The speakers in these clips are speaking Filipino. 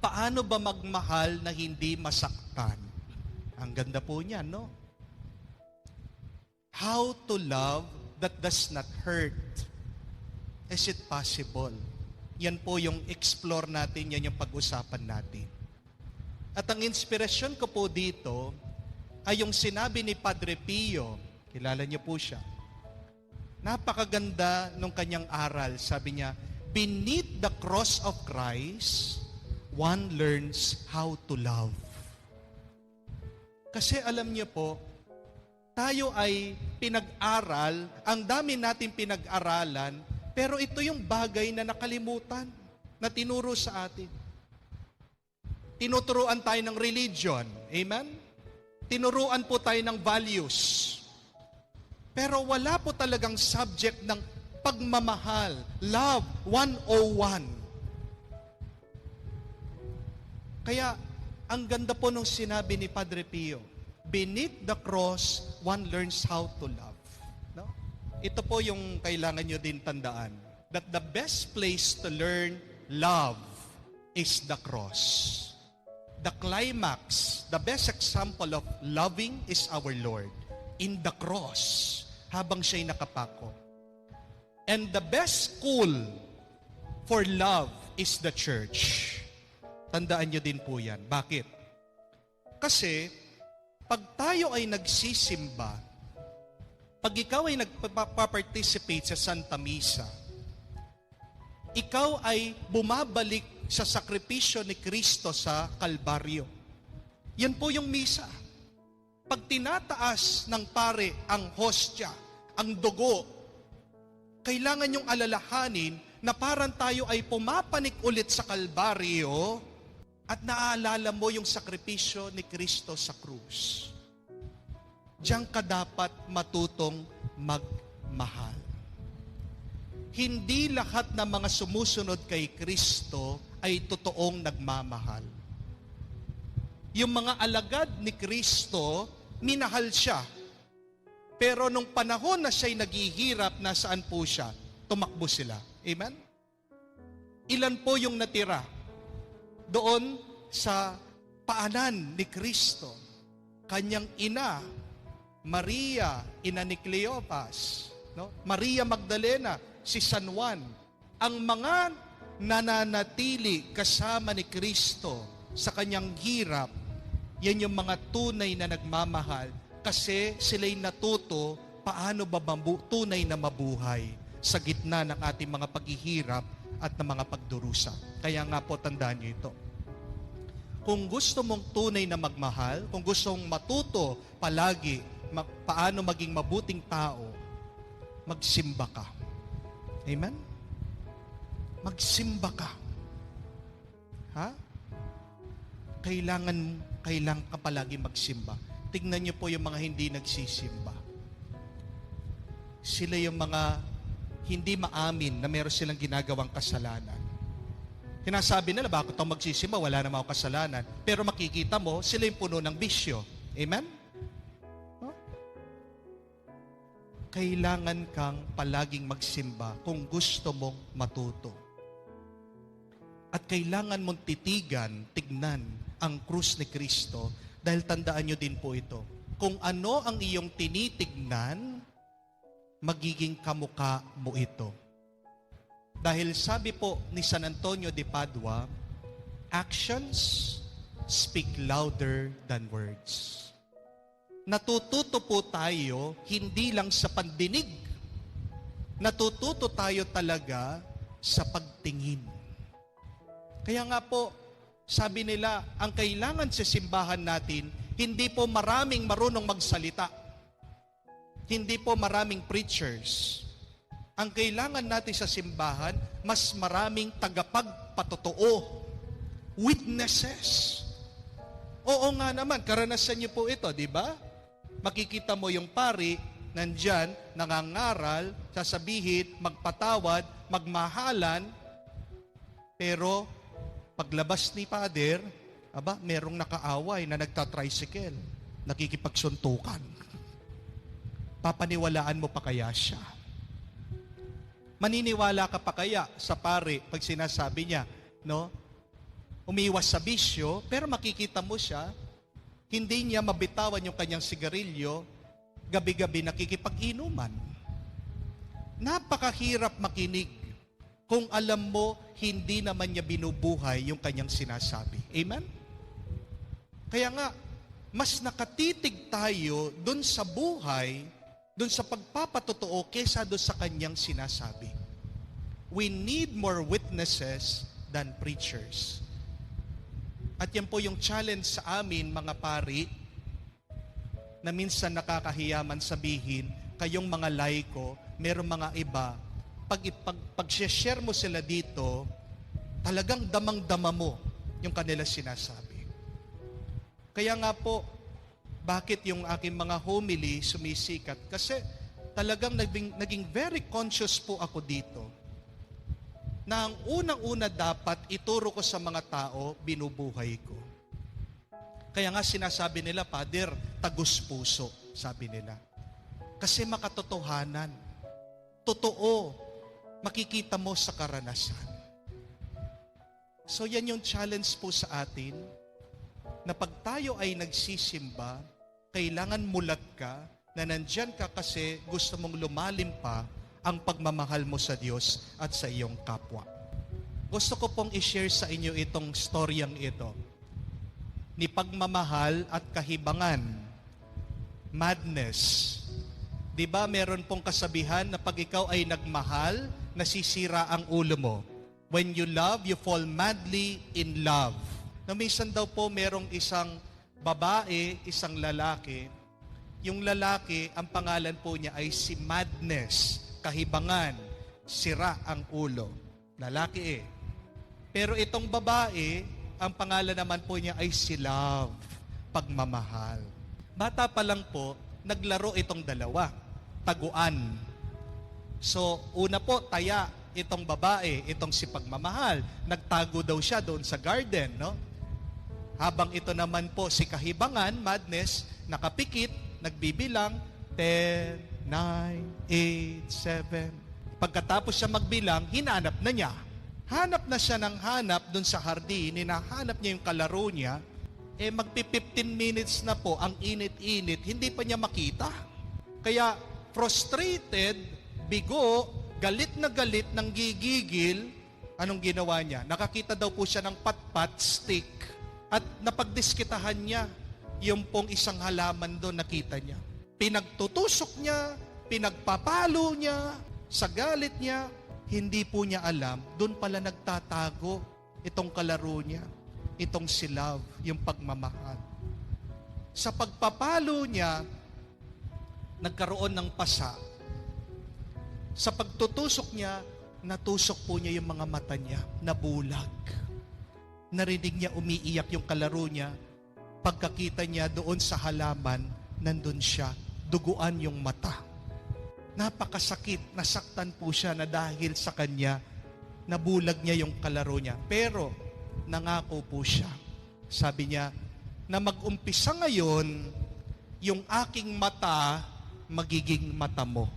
paano ba magmahal na hindi masaktan? Ang ganda po niya, no? How to love that does not hurt. Is it possible? Yan po yung explore natin, yan yung pag-usapan natin. At ang inspirasyon ko po dito ay yung sinabi ni Padre Pio. Kilala niyo po siya. Napakaganda nung kanyang aral. Sabi niya, beneath the cross of Christ, one learns how to love. Kasi alam niyo po, tayo ay pinag-aral, ang dami natin pinag-aralan, pero ito yung bagay na nakalimutan, na tinuro sa atin. Tinuturuan tayo ng religion, amen? Tinuruan po tayo ng values. Pero wala po talagang subject ng pagmamahal, love 101. Kaya, ang ganda po nung sinabi ni Padre Pio, beneath the cross, one learns how to love. No? Ito po yung kailangan nyo din tandaan, that the best place to learn love is the cross. The climax, the best example of loving is our Lord in the cross, habang siya'y nakapako. And the best school for love is the church. Tandaan nyo din po yan. Bakit? Kasi, pag tayo ay nagsisimba, pag ikaw ay nagpa-participate sa Santa Misa, ikaw ay bumabalik sa sakripisyo ni Kristo sa Kalbaryo. Yan po yung misa. Pag tinataas ng pare ang hostya, ang dugo, kailangan yung alalahanin na parang tayo ay pumapanik ulit sa Kalbaryo at naaalala mo yung sakripisyo ni Kristo sa krus. Diyan ka dapat matutong magmahal. Hindi lahat ng mga sumusunod kay Kristo ay totoong nagmamahal. Yung mga alagad ni Kristo, minahal siya. Pero nung panahon na siya'y naghihirap, nasaan po siya? Tumakbo sila. Amen? Ilan po yung natira doon sa paanan ni Kristo? Kanyang ina, Maria, ina ni Cleopas, no? Maria Magdalena, si San Juan. Ang mga nananatili kasama ni Kristo sa kanyang hirap, yan yung mga tunay na nagmamahal kasi sila'y natuto paano ba tunay na mabuhay sa gitna ng ating mga paghihirap at ng mga pagdurusa. Kaya nga po, tandaan niyo ito. Kung gusto mong tunay na magmahal, kung gusto mong matuto palagi paano maging mabuting tao, magsimba ka. Amen? Magsimba ka. Ha? Kailangan ka palagi magsimba. Tingnan niyo po yung mga hindi nagsisimba. Sila yung mga hindi maamin na meron silang ginagawang kasalanan. Sinasabi nila, bakit ako magsisimba? Wala naman ako kasalanan. Pero makikita mo, sila yung puno ng bisyo. Amen? Huh? Kailangan kang palaging magsimba kung gusto mong matuto. At kailangan mong tignan ang krus ni Kristo dahil tandaan nyo din po ito. Kung ano ang iyong tinitignan, magiging kamukha mo ito. Dahil sabi po ni San Antonio de Padua, actions speak louder than words. Natututo po tayo hindi lang sa pandinig. Natututo tayo talaga sa pagtingin. Kaya nga po, sabi nila, ang kailangan sa simbahan natin, hindi po maraming marunong magsalita. Hindi po maraming preachers. Ang kailangan natin sa simbahan, mas maraming tagapagpatotoo. Witnesses. Oo nga naman, karanasan niyo po ito, di ba? Makikita mo yung pari, nandyan, nangangaral, sasabihin, magpatawad, magmahalan, pero paglabas ni Father, merong nakaaway na nagtatricycle, nakikipagsuntukan. Papaniwalaan mo pa kaya siya? Maniniwala ka pa kaya sa pare pag sinasabi niya, no? umiwas sa bisyo, pero makikita mo siya, hindi niya mabitawan yung kanyang sigarilyo, gabi-gabi nakikipag-inuman. Napakahirap makinig kung alam mo hindi naman niya binubuhay yung kanyang sinasabi. Amen? Kaya nga, mas nakatitig tayo dun sa buhay, dun sa pagpapatotoo kesa dun sa kanyang sinasabi. We need more witnesses than preachers. At yan po yung challenge sa amin, mga pari, na minsan nakakahiyaman sabihin, kayong mga laiko, merong mga iba, pag-share mo sila dito, talagang damang-dama mo yung kanila sinasabi. Kaya nga po, bakit yung aking mga homily sumisikat? Kasi talagang naging very conscious po ako dito na ang unang-una dapat ituro ko sa mga tao, binubuhay ko. Kaya nga sinasabi nila, Father, tagus puso, sabi nila. Kasi makatotohanan. Totoo, makikita mo sa karanasan. So yan yung challenge po sa atin, na pag tayo ay nagsisimba, kailangan mulat ka, na nandyan ka kasi gusto mong lumalim pa ang pagmamahal mo sa Diyos at sa iyong kapwa. Gusto ko pong i-share sa inyo itong storyang ito, ni pagmamahal at kahibangan, madness. Di ba meron pong kasabihan na pag ikaw ay nagmahal, nasisira ang ulo mo. When you love, you fall madly in love. Na minsan daw po merong isang babae, isang lalaki. Yung lalaki, ang pangalan po niya ay si Madness, kahibangan, sira ang ulo. Lalaki eh. Pero itong babae, ang pangalan naman po niya ay si Love, pagmamahal. Bata pa lang po, naglaro itong dalawa, taguan. So, una po, taya itong babae, itong si pagmamahal. Nagtago daw siya doon sa garden, no? Habang ito naman po si kahibangan, Madness, nakapikit, nagbibilang, 10, 9, 8, 7. Pagkatapos siya magbilang, hinanap na niya. Hanap na siya ng hanap dun sa hardin, hinahanap niya yung kalaro niya, magpi-15 minutes na po, ang init-init, hindi pa niya makita. Kaya frustrated, bigo, galit nang gigigil, anong ginawa niya? Nakakita daw po siya ng pat-pat stick at napagdiskitahan niya yung pong isang halaman doon, nakita niya. Pinagtutusok niya, pinagpapalo niya, sa galit niya, hindi po niya alam, doon pala nagtatago itong kalaro niya, itong si Love, yung pagmamahal. Sa pagpapalo niya, nagkaroon ng pasa. Sa pagtutusok niya, natusok po niya yung mga mata niya, nabulag. Narinig niya umiiyak yung kalaro niya. Pagkakita niya doon sa halaman, nandun siya, duguan yung mata. Napakasakit, nasaktan po siya na dahil sa kanya, nabulag niya yung kalaro niya. Pero, nangako po siya. Sabi niya, na mag-umpisa ngayon, yung aking mata, magiging mata mo.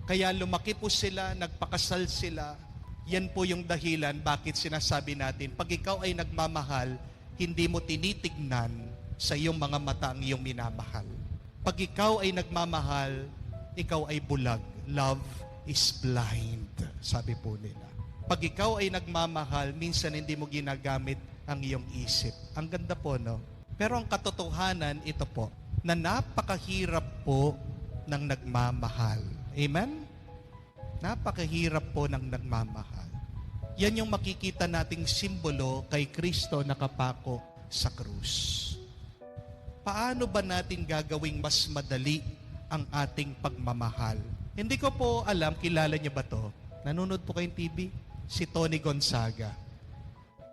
Kaya lumaki po sila, nagpakasal sila. Yan po yung dahilan bakit sinasabi natin, pag ikaw ay nagmamahal, hindi mo tinitignan sa iyong mga mata ang iyong minamahal. Pag ikaw ay nagmamahal, ikaw ay bulag. Love is blind, sabi po nila. Pag ikaw ay nagmamahal, minsan hindi mo ginagamit ang iyong isip. Ang ganda po, no? Pero ang katotohanan, ito po, na napakahirap po ng nagmamahal. Amen? Napakahirap po ng nagmamahal. Yan yung makikita nating simbolo kay Kristo nakapako sa krus. Paano ba natin gagawing mas madali ang ating pagmamahal? Hindi ko po alam, kilala niyo ba to? Nanonood po kayong TV? Si Tony Gonzaga.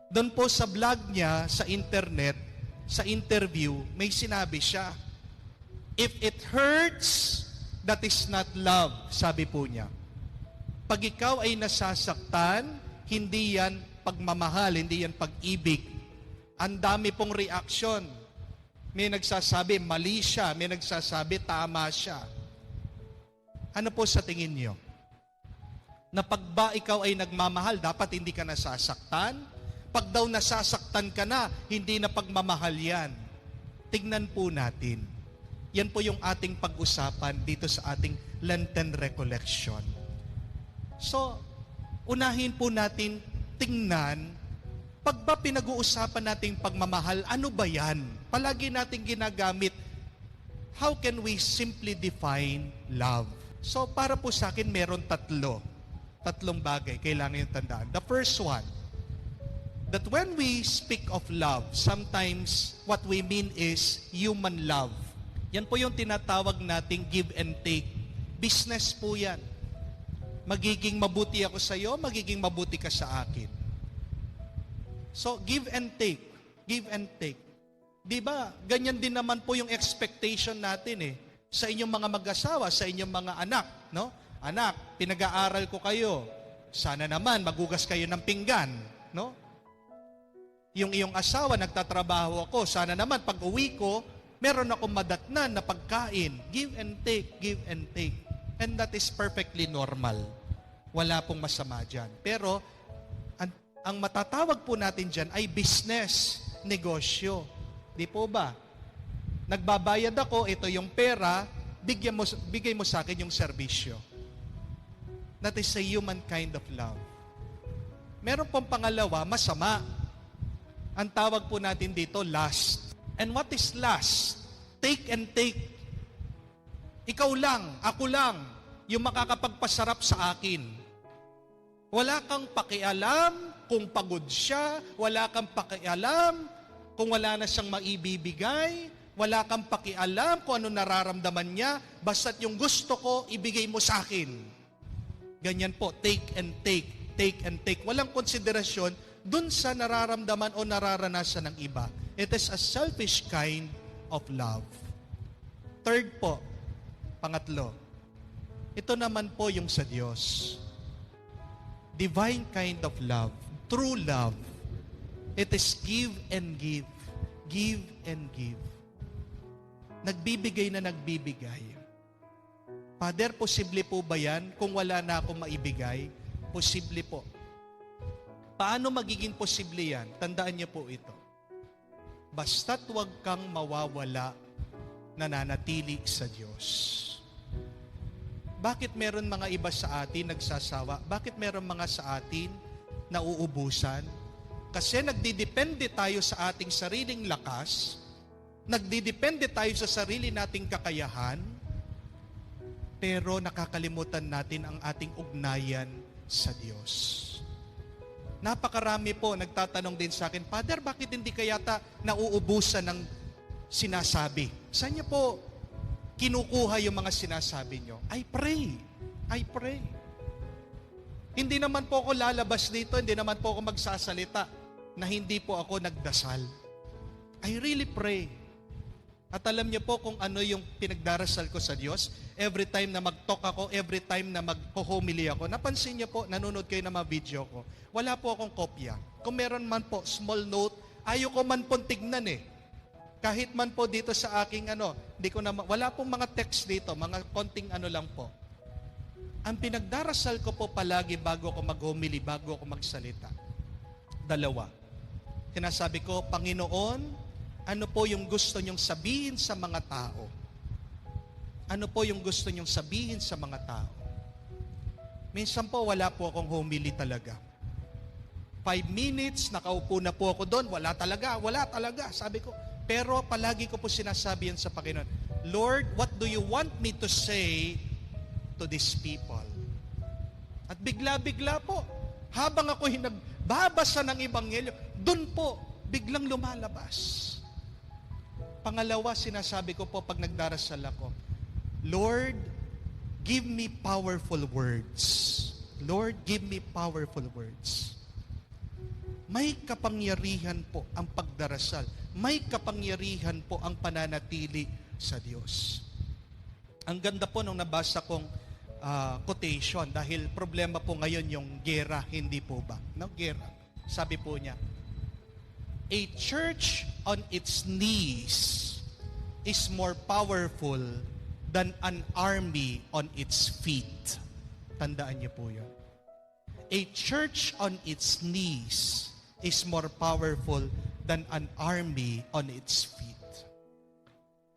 Doon po sa vlog niya, sa internet, sa interview, may sinabi siya, if it hurts, that is not love, sabi po niya. Pag ikaw ay nasasaktan, hindi yan pagmamahal, hindi yan pag-ibig. Ang dami pong reaksyon. May nagsasabi, mali siya. May nagsasabi, tama siya. Ano po sa tingin niyo? Na pag ba ikaw ay nagmamahal, dapat hindi ka nasasaktan? Kapag daw nasasaktan ka na, hindi na pagmamahal yan. Tignan po natin. Yan po yung ating pag-usapan dito sa ating Lenten Recollection. So, unahin po natin tingnan, pag ba pinag-uusapan nating pagmamahal, ano ba yan? Palagi nating ginagamit, how can we simply define love? So, para po sa akin, meron tatlong bagay kailangan yung tandaan. The first one, that when we speak of love, sometimes what we mean is human love. Yan po yung tinatawag nating give and take. Business po yan. Magiging mabuti ako sa iyo, magiging mabuti ka sa akin. So, give and take. Give and take. Di ba? Ganyan din naman po yung expectation natin sa inyong mga mag-asawa, sa inyong mga anak, no? Anak, pinag-aaral ko kayo. Sana naman magugas kayo ng pinggan, no? Yung iyong asawa, nagtatrabaho ako. Sana naman pag uwi ko, meron akong madatnan na pagkain. Give and take, give and take. And that is perfectly normal. Wala pong masama dyan. Pero, ang matatawag po natin dyan ay business, negosyo. Di po ba? Nagbabayad ako, ito yung pera, bigay mo sa akin yung serbisyo. That is a human kind of love. Meron pong pangalawa, masama. Ang tawag po natin dito, lust. And what is lust? Take and take. Ikaw lang, ako lang, yung makakapagpasarap sa akin. Wala kang pakialam kung pagod siya, wala kang pakialam kung wala na siyang maibibigay, wala kang pakialam kung ano nararamdaman niya, basta't yung gusto ko, ibigay mo sa akin. Ganyan po, take and take, take and take. Walang konsiderasyon dun sa nararamdaman o nararanasan ng iba. It is a selfish kind of love. Third po, pangatlo, ito naman po yung sa Diyos. Divine kind of love, true love. It is give and give, give and give. Nagbibigay na nagbibigay. Father, posible po ba yan kung wala na akong maibigay? Posible po. Paano magiging posible yan? Tandaan niyo po ito. Basta't huwag kang mawawala, nananatili sa Diyos. Bakit meron mga iba sa atin nagsasawa? Bakit meron mga sa atin nauubusan? Kasi nagdidepende tayo sa ating sariling lakas, nagdidepende tayo sa sarili nating kakayahan, pero nakakalimutan natin ang ating ugnayan sa Diyos. Napakarami po nagtatanong din sa akin, Father, bakit hindi kayata nauubusan ng sinasabi? Saan niyo po kinukuha yung mga sinasabi niyo? I pray. I pray. Hindi naman po ako lalabas dito, hindi naman po ako magsasalita na hindi po ako nagdasal. I really pray. At alam niyo po kung ano yung pinagdarasal ko sa Diyos, every time na mag-talk ako, every time na mag-homily ako, napansin niyo po, nanonood kayo ng mga video ko, wala po akong kopya. Kung meron man po, small note, ayoko man po tignan Kahit man po dito sa aking hindi ko na, wala pong mga text dito, mga konting lang po. Ang pinagdarasal ko po palagi bago ako mag-homily, bago ako magsalita. Dalawa. Sinasabi ko, Panginoon, ano po yung gusto nyong sabihin sa mga tao? Ano po yung gusto nyong sabihin sa mga tao? Minsan po, wala po akong homily talaga. 5 minutes, nakaupo na po ako doon, wala talaga. Sabi ko, pero palagi ko po sinasabi yan sa Panginoon, Lord, what do you want me to say to these people? At bigla-bigla po, habang ako nagbabasa ng Ebanghelyo, doon po, biglang lumalabas. Pangalawa, sinasabi ko po pag nagdarasal ako, Lord, give me powerful words. Lord, give me powerful words. May kapangyarihan po ang pagdarasal. May kapangyarihan po ang pananatili sa Diyos. Ang ganda po nung nabasa kong quotation dahil problema po ngayon yung gera, hindi po ba? No, gera. Sabi po niya, a church on its knees is more powerful than an army on its feet. Tandaan niyo po yun. A church on its knees is more powerful than an army on its feet.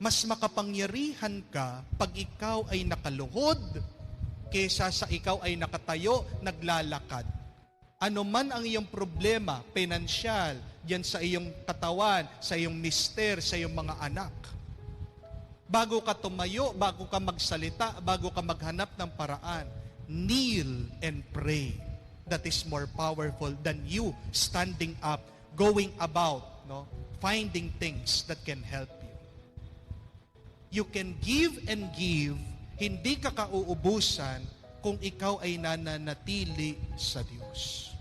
Mas makapangyarihan ka pag ikaw ay nakaluhod kaysa sa ikaw ay nakatayo, naglalakad. Ano man ang iyong problema, pinansyal, yan sa iyong katawan, sa iyong mister, sa iyong mga anak. Bago ka tumayo, bago ka magsalita, bago ka maghanap ng paraan, kneel and pray. That is more powerful than you standing up, going about, finding things that can help you. You can give and give, hindi ka kauubusan kung ikaw ay nananatili sa Diyos.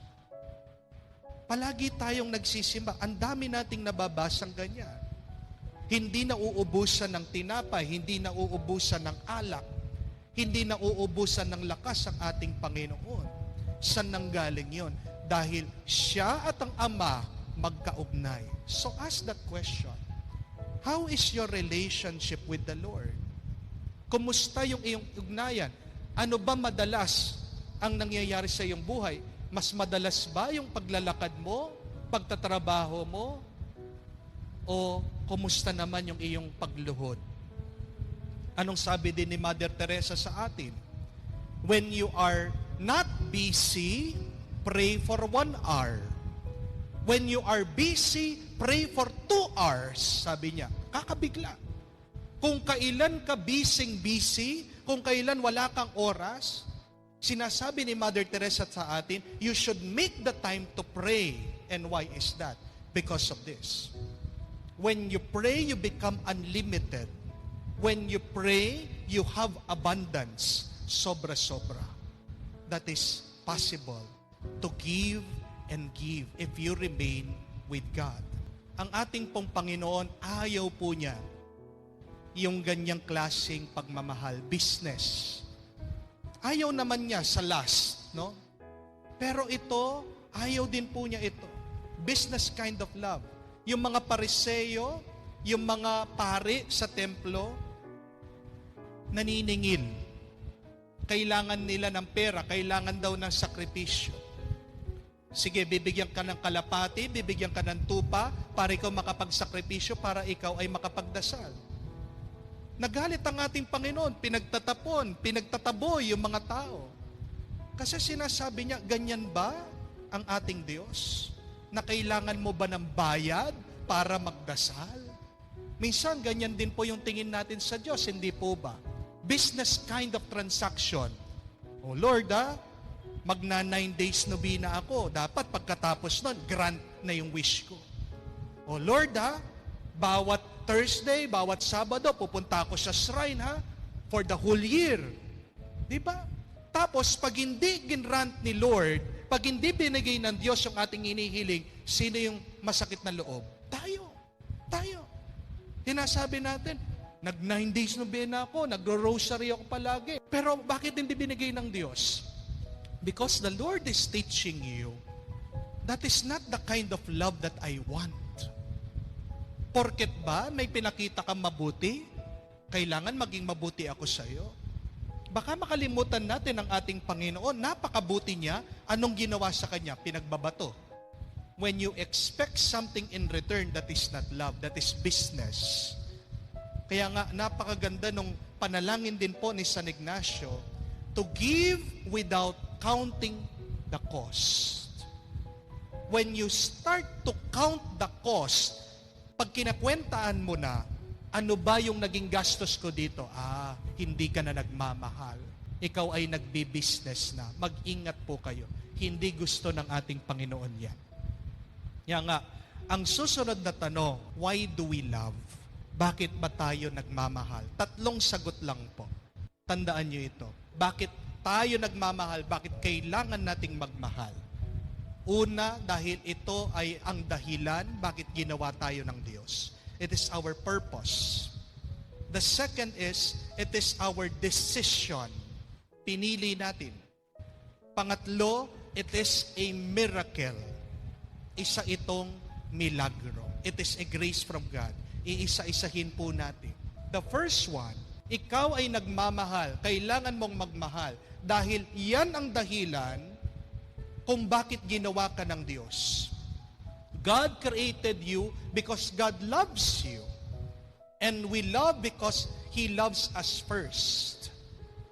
Palagi tayong nagsisimba. Ang dami nating nababasang ganyan. Hindi nauubusan ng tinapay, hindi nauubusan ng alak, hindi nauubusan ng lakas ang ating Panginoon. Saan nanggaling yon? Dahil siya at ang Ama magkaugnay. So ask that question. How is your relationship with the Lord? Kumusta yung iyong ugnayan? Ano ba madalas ang nangyayari sa iyong buhay? Mas madalas ba yung paglalakad mo, pagtatrabaho mo? O kumusta naman yung iyong pagluhod? Anong sabi din ni Mother Teresa sa atin? When you are not busy, pray for 1 hour. When you are busy, pray for 2 hours, sabi niya. Kakabigla. Kung kailan ka busy, kung kailan wala kang oras, sinasabi ni Mother Teresa sa atin, you should make the time to pray. And why is that? Because of this. When you pray, you become unlimited. When you pray, you have abundance. Sobra-sobra. That is possible to give and give if you remain with God. Ang ating pong Panginoon, ayaw po niya yung ganyang klaseng pagmamahal, business. Ayaw naman niya sa last, Pero ito, ayaw din po niya ito. Business kind of love. Yung mga Pariseo, yung mga pari sa templo, naniningil. Kailangan nila ng pera, kailangan daw ng sakripisyo. Sige, bibigyan ka ng kalapati, bibigyan ka ng tupa para ikaw makapagsakripisyo, para ikaw ay makapagdasal. Nagalit ang ating Panginoon, pinagtatabo yung mga tao. Kasi sinasabi niya, ganyan ba ang ating Diyos? Na kailangan mo ba ng bayad para magdasal? Minsan, ganyan din po yung tingin natin sa Diyos, hindi po ba? Business kind of transaction. Oh Lord, magna 9 days novena ako. Dapat pagkatapos nun, grant na yung wish ko. O Lord, bawat Thursday, bawat Sabado, pupunta ako sa shrine, for the whole year. Diba? Tapos, pag hindi ginrant ni Lord, pag hindi binigay ng Diyos yung ating inihiling, sino yung masakit na loob? Tayo. Hinasabi natin, nag 9 days novena ako, nagro-rosary ako palagi. Pero bakit hindi binigay ng Diyos? Because the Lord is teaching you, that is not the kind of love that I want. Porket ba may pinakita kang mabuti, kailangan maging mabuti ako sa iyo? Baka makalimutan natin ang ating Panginoon, napakabuti niya, anong ginawa sa Kanya? Pinagbabato. When you expect something in return, that is not love, that is business. Kaya nga, napakaganda nung panalangin din po ni San Ignacio, to give without counting the cost. When you start to count the cost, pag kinakwentaan mo na, ano ba yung naging gastos ko dito? Hindi ka na nagmamahal. Ikaw ay nagbi-business na. Mag-ingat po kayo. Hindi gusto ng ating Panginoon yan. Kaya nga, ang susunod na tanong, why do we love? Bakit ba tayo nagmamahal? 3 sagot lang po. Tandaan nyo ito. Bakit tayo nagmamahal? Bakit kailangan nating magmahal? Una, dahil ito ay ang dahilan bakit ginawa tayo ng Diyos. It is our purpose. The second is, it is our decision. Pinili natin. Pangatlo, it is a miracle. Isa itong milagro. It is a grace from God. Iisa-isahin po natin. The first one, ikaw ay nagmamahal. Kailangan mong magmahal. Dahil yan ang dahilan kung bakit ginawa ka ng Diyos. God created you because God loves you. And we love because He loves us first.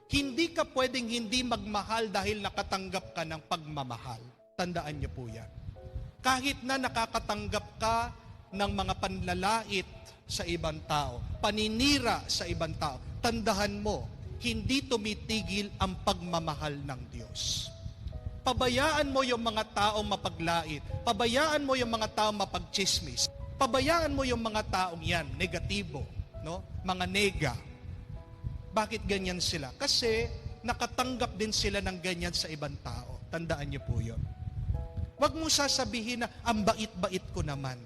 Hindi ka pwedeng hindi magmahal dahil nakatanggap ka ng pagmamahal. Tandaan niyo po yan. Kahit na nakakatanggap ka ng mga panlalait sa ibang tao, paninira sa ibang tao, tandahan mo, hindi tumitigil ang pagmamahal ng Diyos. Pabayaan mo yung mga taong mapaglait. Pabayaan mo yung mga taong mapagchismis. Pabayaan mo yung mga taong yan, negatibo, no? Mga nega. Bakit ganyan sila? Kasi nakatanggap din sila ng ganyan sa ibang tao. Tandaan niyo po yun. Huwag mo sasabihin na, ang bait-bait ko naman.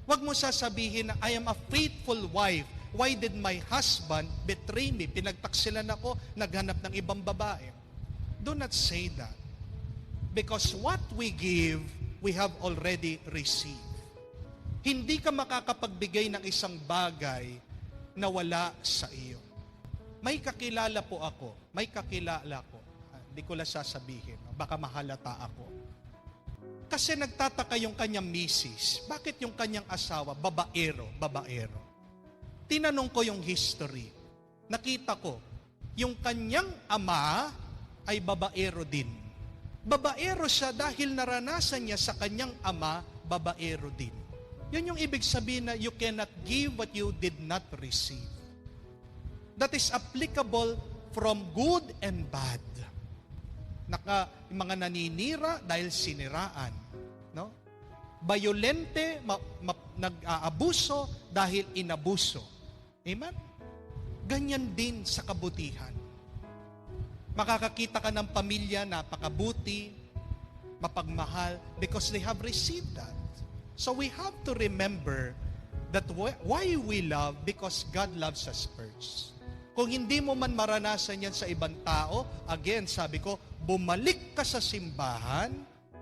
Huwag mo sasabihin na, I am a faithful wife. Why did my husband betray me? Pinagtaksilan ako, naghanap ng ibang babae. Do not say that. Because what we give, we have already received. Hindi ka makakapagbigay ng isang bagay na wala sa iyo. May kakilala po ako. May kakilala ko. Hindi ko lang sasabihin. Baka mahalata ako. Kasi nagtataka yung kanyang misis. Bakit yung kanyang asawa, babaero? Tinanong ko yung history. Nakita ko, yung kanyang ama ay babaero din. Babaero siya dahil naranasan niya sa kanyang ama, babaero din. Yun yung ibig sabihin na you cannot give what you did not receive. That is applicable from good and bad. Yung mga naninira dahil siniraan. No? Bayolente, nag-aabuso dahil inabuso. Amen? Ganyan din sa kabutihan. Makakakita ka ng pamilya, napakabuti, mapagmahal, because they have received that. So we have to remember that why we love, because God loves us first. Kung hindi mo man maranasan yan sa ibang tao, again, sabi ko, bumalik ka sa simbahan,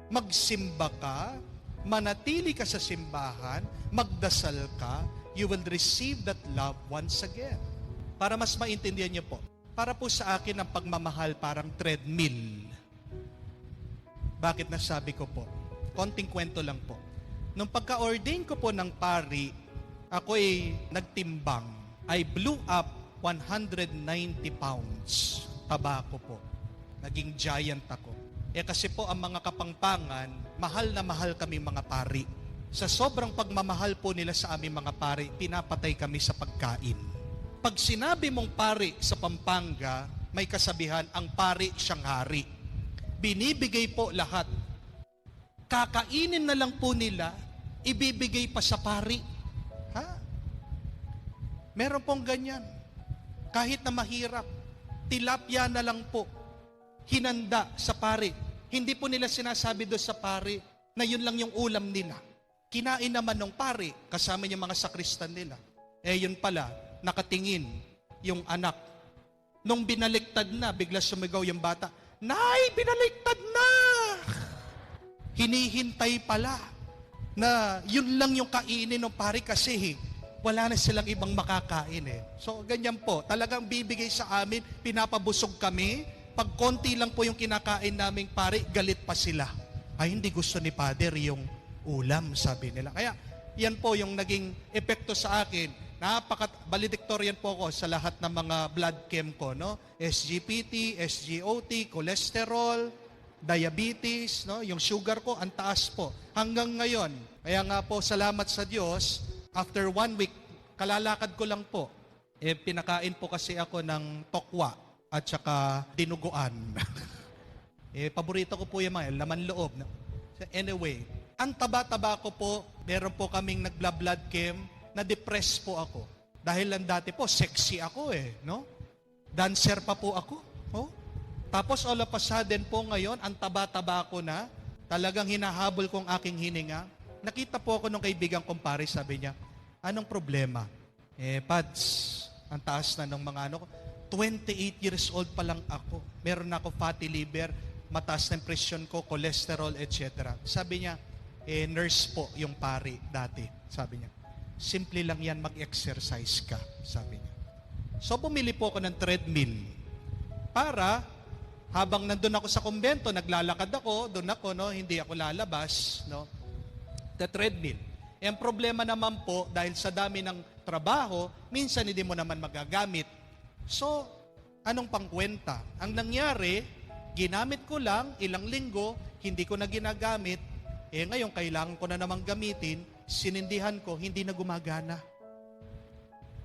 magsimba ka, manatili ka sa simbahan, magdasal ka, you will receive that love once again. Para mas maintindihan niyo po, para po sa akin ang pagmamahal parang treadmill. Bakit nasabi ko po? Konting kwento lang po. Nung pagka-ordain ko po ng pari, ako'y nagtimbang. I blew up 190 pounds. Taba ko po. Naging giant ako. Kasi po ang mga Kapampangan, mahal na mahal kami mga pari. Sa sobrang pagmamahal po nila sa aming mga pari, pinapatay kami sa pagkain. Pag sinabi mong pari sa Pampanga, may kasabihan, ang pari siyang hari. Binibigay po lahat. Kakainin na lang po nila, ibibigay pa sa pari. Ha? Meron pong ganyan. Kahit na mahirap, tilapia na lang po, hinanda sa pari. Hindi po nila sinasabi doon sa pari na yun lang yung ulam nila. Kinain naman ng pari, kasama yung mga sakristan nila. Yun pala, nakatingin yung anak. Nung binaliktad na, bigla sumigaw yung bata, Nay, binaliktad na! Hinihintay pala na yun lang yung kainin ng pari kasi wala na silang ibang makakain So, ganyan po. Talagang bibigay sa amin, pinapabusog kami. Pag konti lang po yung kinakain naming pari, galit pa sila. Ay, hindi gusto ni Father yung ulam, sabi nila. Kaya, yan po yung naging epekto sa akin. Valedictorian po ako sa lahat ng mga blood chem ko, no? SGPT, SGOT, cholesterol, diabetes, no? Yung sugar ko, ang taas po. Hanggang ngayon, kaya nga po, salamat sa Diyos, after 1 week, kalalakad ko lang po. Pinakain po kasi ako ng tokwa at saka dinuguan. Paborito ko po yung mga laman loob. No? Anyway, ang taba-taba ko po, meron po kaming nagla-blood chem, na-depress po ako. Dahil lang dati po, sexy ako no? Dancer pa po ako. Oh? Tapos all of a sudden po ngayon, ang taba-taba ko na, talagang hinahabol kong aking hininga. Nakita po ako nung kaibigan kong pare, sabi niya, anong problema? Pads, ang taas na ng mga 28 years old pa lang ako. Meron na ako fatty liver, mataas na presyon ko, cholesterol, etc. Sabi niya, nurse po yung pare dati. Sabi niya, simple lang yan, mag-exercise ka, sabi niya. So, bumili po ako ng treadmill para habang nandun ako sa kumbento, naglalakad ako, doon ako, no, hindi ako lalabas, no. The treadmill. E ang problema naman po, dahil sa dami ng trabaho, minsan hindi mo naman magagamit. So, anong pangkwenta? Ang nangyari, ginamit ko lang ilang linggo, hindi ko na ginagamit, ngayon kailangan ko na namang gamitin, sinindihan ko, hindi na gumagana.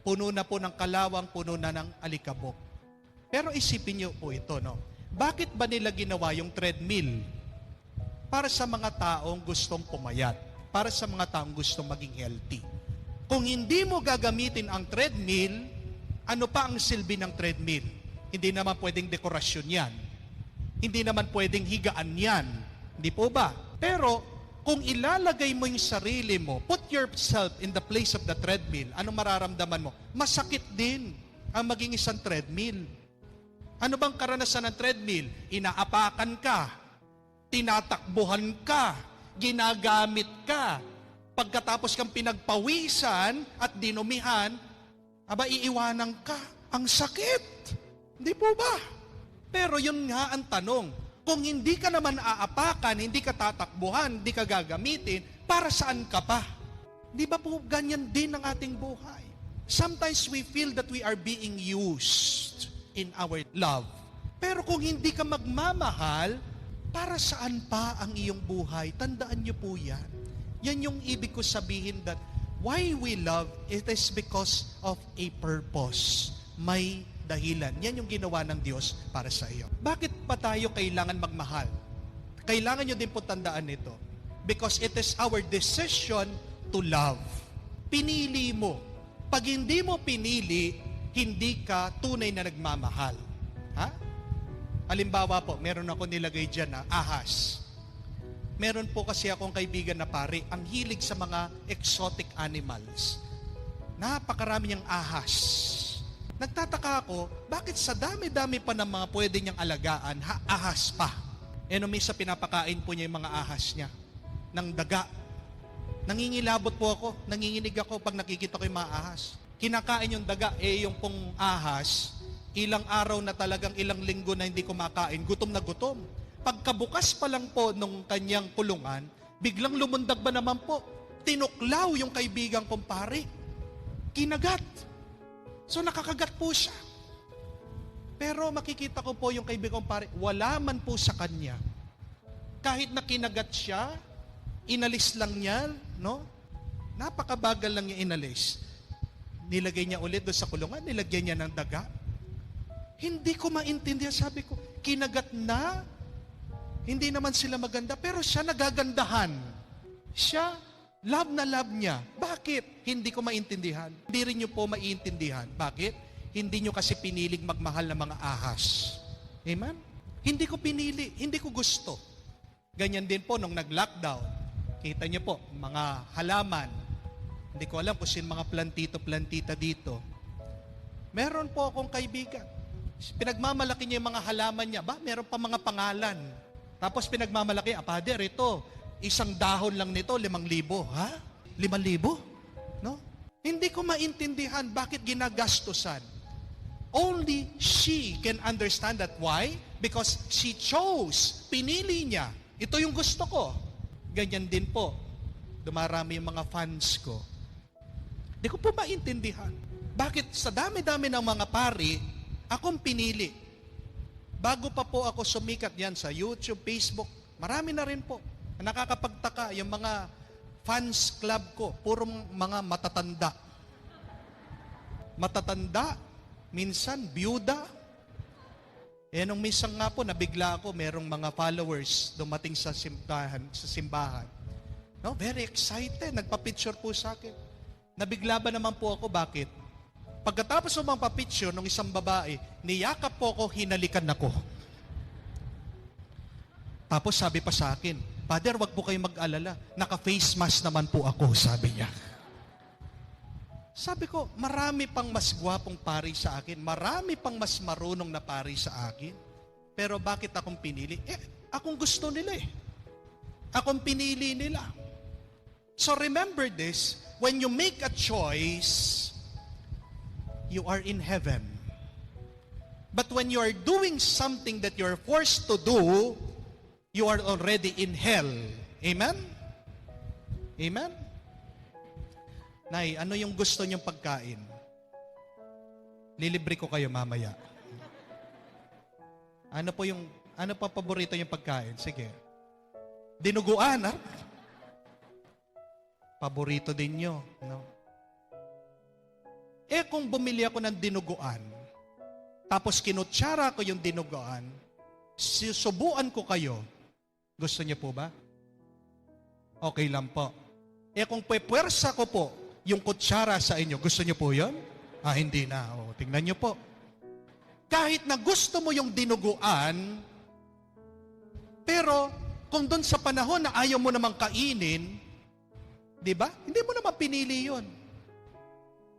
Puno na po ng kalawang, puno na ng alikabok. Pero isipin niyo po ito, no? Bakit ba nila ginawa yung treadmill? Para sa mga taong gustong pumayat. Para sa mga taong gustong maging healthy. Kung hindi mo gagamitin ang treadmill, ano pa ang silbi ng treadmill? Hindi naman pwedeng dekorasyon yan. Hindi naman pwedeng higaan yan. Hindi po ba? Pero, kung ilalagay mo yung sarili mo, put yourself in the place of the treadmill, anong mararamdaman mo? Masakit din ang maging isang treadmill. Ano bang karanasan ng treadmill? Inaapakan ka, tinatakbuhan ka, ginagamit ka. Pagkatapos kang pinagpawisan at dinumihan, iiwanan ka. Ang sakit. Hindi po ba? Pero yun nga ang tanong. Kung hindi ka naman aapakan, hindi ka tatakbuhan, hindi ka gagamitin, para saan ka pa? Di ba po ganyan din ang ating buhay? Sometimes we feel that we are being used in our love. Pero kung hindi ka magmamahal, para saan pa ang iyong buhay? Tandaan niyo po yan. Yan yung ibig ko sabihin that why we love, it is because of a purpose. May dahilan. Yan yung ginawa ng Diyos para sa iyo. Bakit pa tayo kailangan magmahal? Kailangan nyo din po tandaan ito. Because it is our decision to love. Pinili mo. Pag hindi mo pinili, hindi ka tunay na nagmamahal. Ha? Halimbawa po, meron ako nilagay dyan na ahas. Meron po kasi akong kaibigan na pare, ang hilig sa mga exotic animals. Napakarami niyang ahas. Nagtataka ako, bakit sa dami-dami pa ng mga pwede niyang alagaan, ahas pa? Misa pinapakain po niya yung mga ahas niya ng daga. Nangingilabot po ako, nanginginig ako pag nakikita ko yung mga ahas. Kinakain yung daga, yung pong ahas, ilang araw na talagang ilang linggo na hindi kumakain, gutom na gutom. Pagkabukas pa lang po nung kanyang kulungan, biglang lumundag ba naman po, tinuklaw yung kaibigang kong pare. Kinagat. So nakakagat po siya. Pero makikita ko po yung kaibigang kong pare, wala man po sa kanya. Kahit na kinagat siya, inalis lang niya, no? Napakabagal lang niya inalis. Nilagay niya ulit doon sa kulungan, nilagyan niya ng daga. Hindi ko maintindihan, sabi ko, kinagat na, hindi naman sila maganda, pero siya nagagandahan. Siya, love na love niya. Bakit? Hindi ko maintindihan. Hindi rin niyo po maintindihan. Bakit? Hindi niyo kasi piniling magmahal ng mga ahas. Amen? Hindi ko pinili, hindi ko gusto. Ganyan din po nung nag-lockdown. Kita niyo po, mga halaman. Hindi ko alam kung sino mga plantito-plantita dito. Meron po akong kaibigan. Pinagmamalaki niya yung mga halaman niya. Meron pa mga pangalan. Tapos pinagmamalaki, Father, ito, isang dahon lang nito, 5,000. Ha? 5,000? No? Hindi ko maintindihan bakit ginagastusan. Only she can understand that. Why? Because she chose, pinili niya. Ito yung gusto ko. Ganyan din po. Dumarami yung mga fans ko. Hindi ko po maintindihan. Bakit sa dami-dami ng mga pari, akong pinili. Bago pa po ako sumikat yan sa YouTube, Facebook, marami na rin po. Nakakapagtaka yung mga fans club ko, puro mga matatanda. Matatanda, minsan byuda. Nung minsan nga po, nabigla ako, merong mga followers dumating sa simbahan. No, very excited, nagpa-picture po sa akin. Nabigla ba naman po ako, bakit? Pagkatapos ng mga papicture ng isang babae, niyakap po ako, hinalikan ako. Tapos sabi pa sa akin, Father, wag po kayo mag-alala. Naka-face mask naman po ako, sabi niya. Sabi ko, marami pang mas gwapong pari sa akin. Marami pang mas marunong na pari sa akin. Pero bakit akong pinili? Akong gusto nila eh. Akong pinili nila. So remember this, when you make a choice, you are in heaven. But when you are doing something that you are forced to do, you are already in hell. Amen? Amen? Nay, ano yung gusto niyong pagkain? Lilibre ko kayo mamaya. Ano pa paborito niyong pagkain? Sige. Dinuguan, ha? Paborito din niyo, no? Kung bumili ako ng dinuguan, tapos kinutsara ko yung dinuguan, susubuan ko kayo, gusto niyo po ba? Okay lang po. Kung pwepwersa ko po yung kutsara sa inyo, gusto niyo po yun? Hindi na. Tingnan niyo po. Kahit na gusto mo yung dinuguan, pero kung doon sa panahon na ayaw mo namang kainin, di ba? Hindi mo naman pinili yun.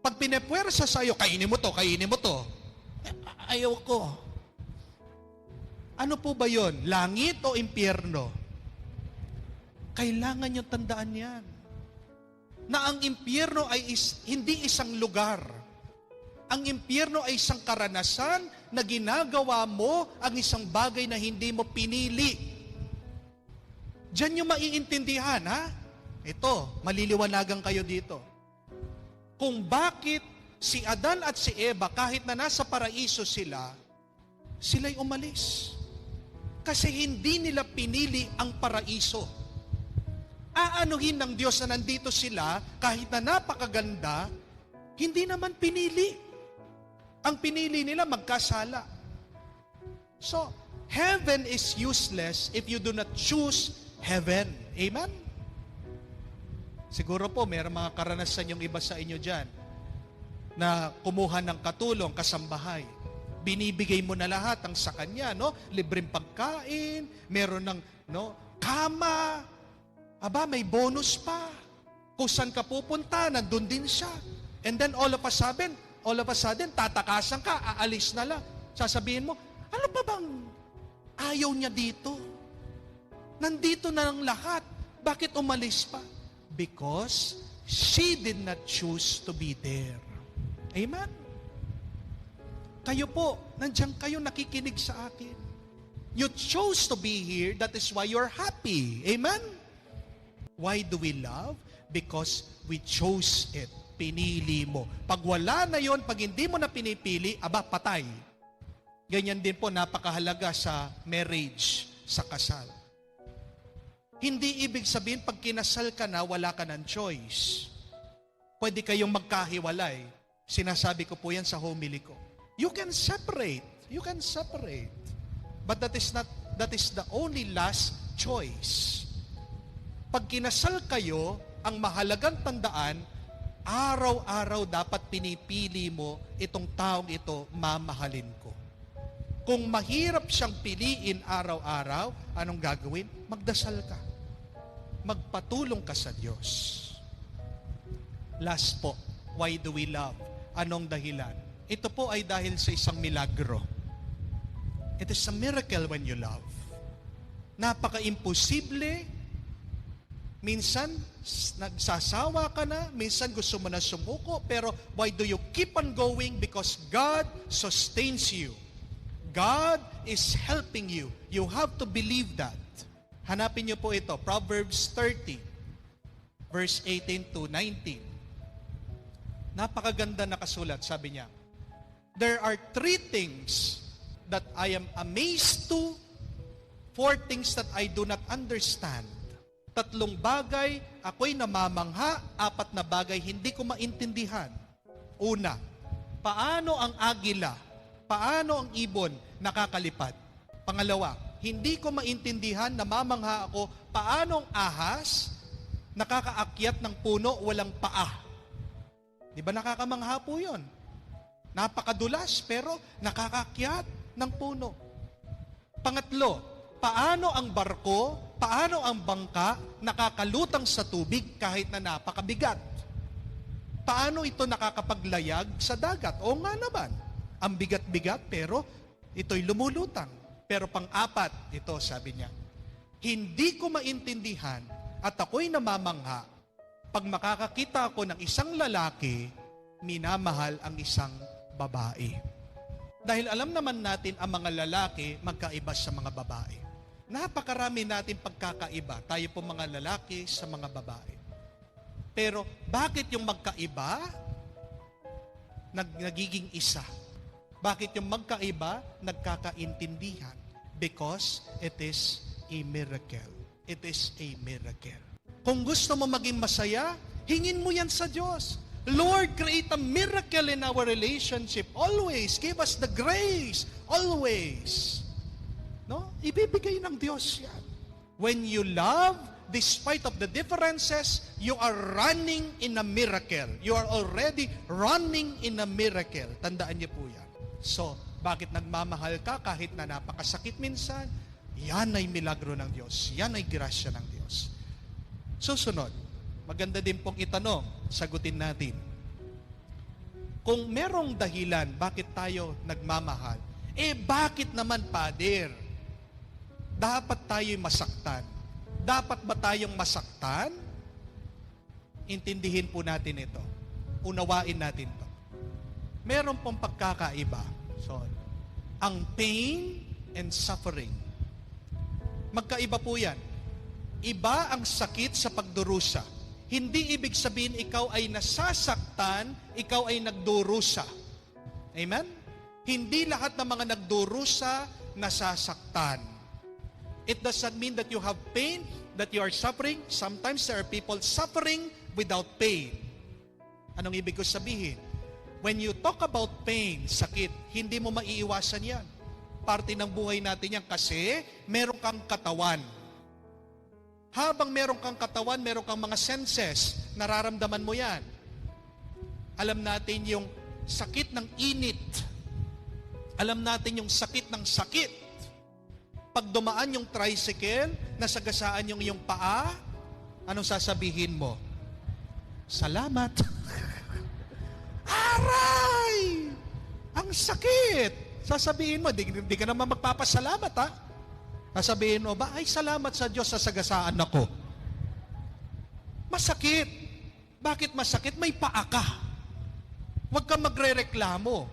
Pag pinepwersa sa'yo, kainin mo to, ayaw ko. Ano po ba yun? Langit o impyerno? Kailangan nyo tandaan yan. Na ang impyerno ay hindi isang lugar. Ang impyerno ay isang karanasan na ginagawa mo ang isang bagay na hindi mo pinili. Diyan nyo maiintindihan, ha? Ito, maliliwanagan kayo dito. Kung bakit si Adan at si Eva, kahit na nasa paraiso sila'y umalis. Kasi hindi nila pinili ang paraiso. Aanuhin ng Diyos na nandito sila, kahit na napakaganda, hindi naman pinili. Ang pinili nila magkasala. So, heaven is useless if you do not choose heaven. Amen? Siguro po, mayroong mga karanasan yung iba sa inyo dyan na kumuha ng katulong, kasambahay. Binibigay mo na lahat ang sa kanya, no? Libreng pagkain, meron ng kama. Aba, may bonus pa. Kung saan ka pupunta, nandun din siya. And then all of a sudden, tatakasan ka, aalis na lang. Sasabihin mo, ano ba bang ayaw niya dito? Nandito na lang lahat. Bakit umalis pa? Because she did not choose to be there. Amen? Kayo po, nandiyan kayo nakikinig sa akin. You chose to be here, that is why you're happy. Amen? Why do we love? Because we chose it. Pinili mo. Pag wala na yon, pag hindi mo na pinipili, patay. Ganyan din po, napakahalaga sa marriage, sa kasal. Hindi ibig sabihin, pag kinasal ka na, wala ka ng choice. Pwede kayong magkahiwalay. Sinasabi ko po yan sa homily ko. You can separate. But that is the only last choice. Pag kinasal kayo, ang mahalagang tandaan, araw-araw dapat pinipili mo itong taong ito, mamahalin ko. Kung mahirap siyang piliin araw-araw, anong gagawin? Magdasal ka. Magpatulong ka sa Diyos. Last po, why do we love? Anong dahilan? Ito po ay dahil sa isang milagro. It is a miracle when you love. Napaka-imposible. Minsan, nagsasawa ka na. Minsan, gusto mo na sumuko. Pero why do you keep on going? Because God sustains you. God is helping you. You have to believe that. Hanapin niyo po ito. Proverbs 30, verse 18 to 19. Napakaganda na kasulat. Sabi niya, there are 3 things that I am amazed to, 4 things that I do not understand. 3 bagay ako'y namamangha, 4 na bagay hindi ko maintindihan. Una, paano ang agila, paano ang ibon nakakalipad? Pangalawa, hindi ko maintindihan, namamangha ako, paano ang ahas nakakaakyat ng puno walang paa? Di ba nakakamangha po yun? Napakadulas pero nakakaakyat ng puno. Pangatlo, paano ang barko, paano ang bangka nakakalutang sa tubig kahit na napakabigat? Paano ito nakakapaglayag sa dagat? O nga naman, ang bigat-bigat pero ito'y lumulutang. Pero pang-4, ito sabi niya, hindi ko maintindihan at ako'y namamangha pag makakakita ako ng isang lalaki, minamahal ang isang babae. Dahil alam naman natin ang mga lalaki magkaiba sa mga babae. Napakarami natin pagkakaiba, tayo po mga lalaki sa mga babae. Pero bakit yung magkaiba nagiging isa? Bakit yung magkaiba nagkakaintindihan? Because it is a miracle. It is a miracle. Kung gusto mo maging masaya, hingin mo yan sa Diyos. Lord, create a miracle in our relationship. Always. Give us the grace. Always. No? Ibibigay ng Diyos yan. When you love, despite of the differences, you are running in a miracle. You are already running in a miracle. Tandaan niyo po yan. So, bakit nagmamahal ka kahit na napakasakit minsan? Yan ay milagro ng Diyos. Yan ay grasya ng Diyos. Susunod, maganda din pong itanong, sagutin natin. Kung merong dahilan bakit tayo nagmamahal, bakit naman, Pader? Dapat tayo'y masaktan. Dapat ba tayong masaktan? Intindihin po natin ito. Unawain natin ito. Meron pong pagkakaiba. So, ang pain and suffering. Magkaiba po yan. Iba ang sakit sa pagdurusa. Hindi ibig sabihin ikaw ay nasasaktan, ikaw ay nagdurusa. Amen? Hindi lahat ng mga nagdurusa nasasaktan. It does not mean that you have pain, that you are suffering. Sometimes there are people suffering without pain. Anong ibig ko sabihin? When you talk about pain, sakit, hindi mo maiiwasan yan. Parte ng buhay natin yan kasi meron kang katawan. Habang meron kang katawan, meron kang mga senses, nararamdaman mo yan. Alam natin yung sakit ng init. Alam natin yung sakit ng sakit. Pag dumaan yung tricycle, nasagasaan yung iyong paa, anong sasabihin mo? Salamat. Aray! Ang sakit! Sasabihin mo, di ka naman magpapasalamat, ha? Sasabihin mo, ay salamat sa Diyos sa sagasaan ako. Masakit. Bakit masakit? May paa ka. Huwag kang magre-reklamo.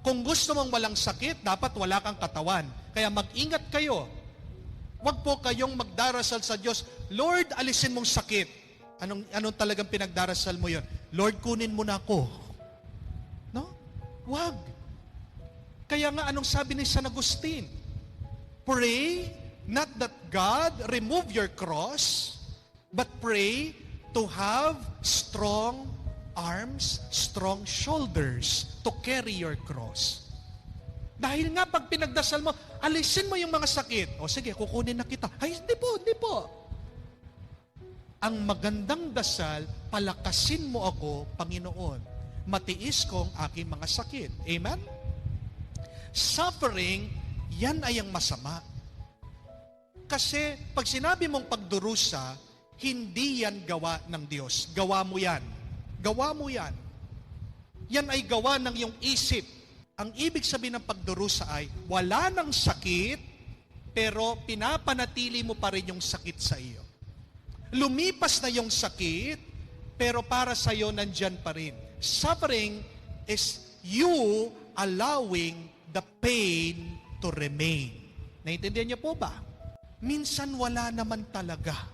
Kung gusto mong walang sakit, dapat wala kang katawan. Kaya mag-ingat kayo. Huwag po kayong magdarasal sa Diyos, Lord, alisin mong sakit. Anong talagang pinagdarasal mo yon? Lord, kunin mo na ako. No? Huwag. Kaya nga, anong sabi ni San Agustin? Pray not that God remove your cross, but pray to have strong arms, strong shoulders to carry your cross. Dahil nga pag pinagdasal mo, alisin mo yung mga sakit. O sige, kukunin na kita. Ay, hindi po. Ang magandang dasal, palakasin mo ako, Panginoon. Matiis ko ang aking mga sakit. Amen? Suffering, yan ay ang masama. Kasi pag sinabi mong pagdurusa, hindi yan gawa ng Diyos. Gawa mo yan. Gawa mo yan. Yan ay gawa ng iyong isip. Ang ibig sabihin ng pagdurusa ay, wala ng sakit, pero pinapanatili mo pa rin yung sakit sa iyo. Lumipas na yung sakit, pero para sa iyo nandyan pa rin. Suffering is you allowing the pain to remain. Naintindihan niyo po ba? Minsan wala naman talaga,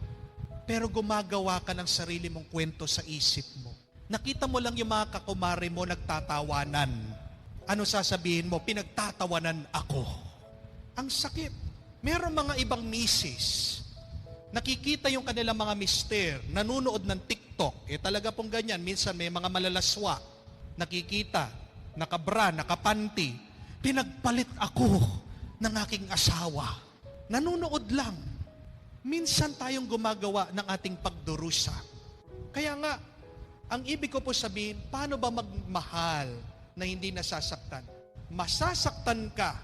pero gumagawa ka ng sarili mong kwento sa isip mo. Nakita mo lang yung mga kakumare mo nagtatawanan. Ano sasabihin mo? Pinagtatawanan ako. Ang sakit. Meron mga ibang misis, nakikita yung kanilang mga mister, nanunood ng TikTok. Talaga pong ganyan. Minsan may mga malalaswa. Nakikita, nakabra, nakapanty. Pinagpalit ako ng aking asawa. Nanunood lang. Minsan tayong gumagawa ng ating pagdurusa. Kaya nga, ang ibig ko po sabihin, paano ba magmahal na hindi nasasaktan? Masasaktan ka,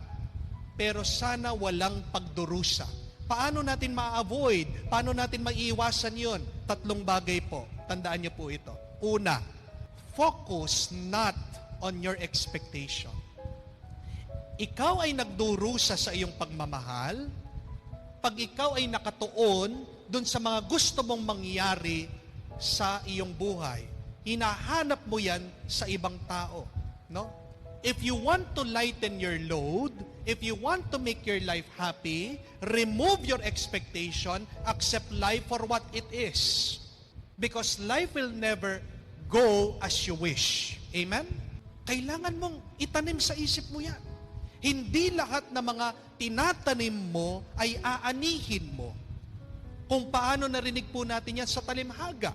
pero sana walang pagdurusa. Paano natin ma-avoid? Paano natin maiiwasan yon? 3 bagay po. Tandaan niyo po ito. Una, focus not on your expectation. Ikaw ay nagdurusa sa iyong pagmamahal, pag ikaw ay nakatuon dun sa mga gusto mong mangyari sa iyong buhay, hinahanap mo yan sa ibang tao. No? If you want to lighten your load, if you want to make your life happy, remove your expectation, accept life for what it is. Because life will never go as you wish. Amen? Kailangan mong itanim sa isip mo yan. Hindi lahat ng mga tinatanim mo ay aanihin mo. Kung paano narinig po natin yan sa talimhaga.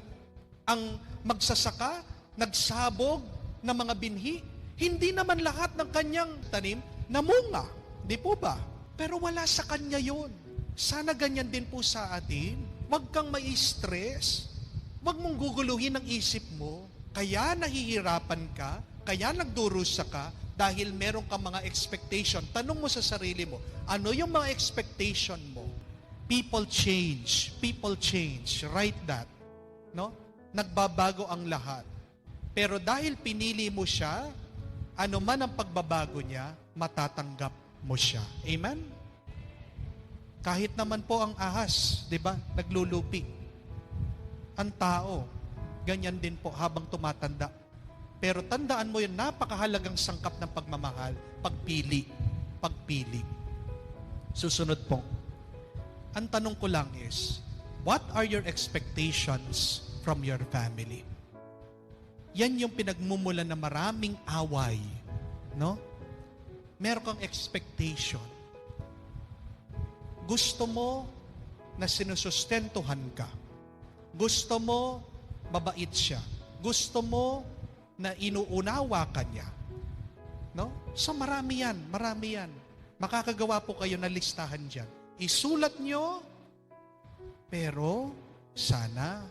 Ang magsasaka, nagsabog ng mga binhi, hindi naman lahat ng kanyang tanim namunga. Di po ba? Pero wala sa kanya yon. Sana ganyan din po sa atin. Huwag kang mai-stress. Huwag mong guguluhin ang isip mo. Kaya nahihirapan ka, kaya nagdurusa ka, dahil meron kang mga expectation. Tanong mo sa sarili mo, ano yung mga expectation mo? People change. People change. Write that. No? Nagbabago ang lahat. Pero dahil pinili mo siya, ano man ang pagbabago niya, matatanggap mo siya. Amen? Kahit naman po ang ahas, di ba? Naglulupi. Ang tao, ganyan din po habang tumatanda. Pero tandaan mo yun, napakahalagang sangkap ng pagmamahal, pagpili. Pagpili. Susunod po. Ang tanong ko lang is, what are your expectations from your family? Yan yung pinagmumulan na maraming away. No? Meron kang expectation. Gusto mo na sinusustentuhan ka. Gusto mo mabait siya. Gusto mo na inuunawa ka niya. No? So marami yan. Makakagawa po kayo na listahan dyan. Isulat nyo, pero sana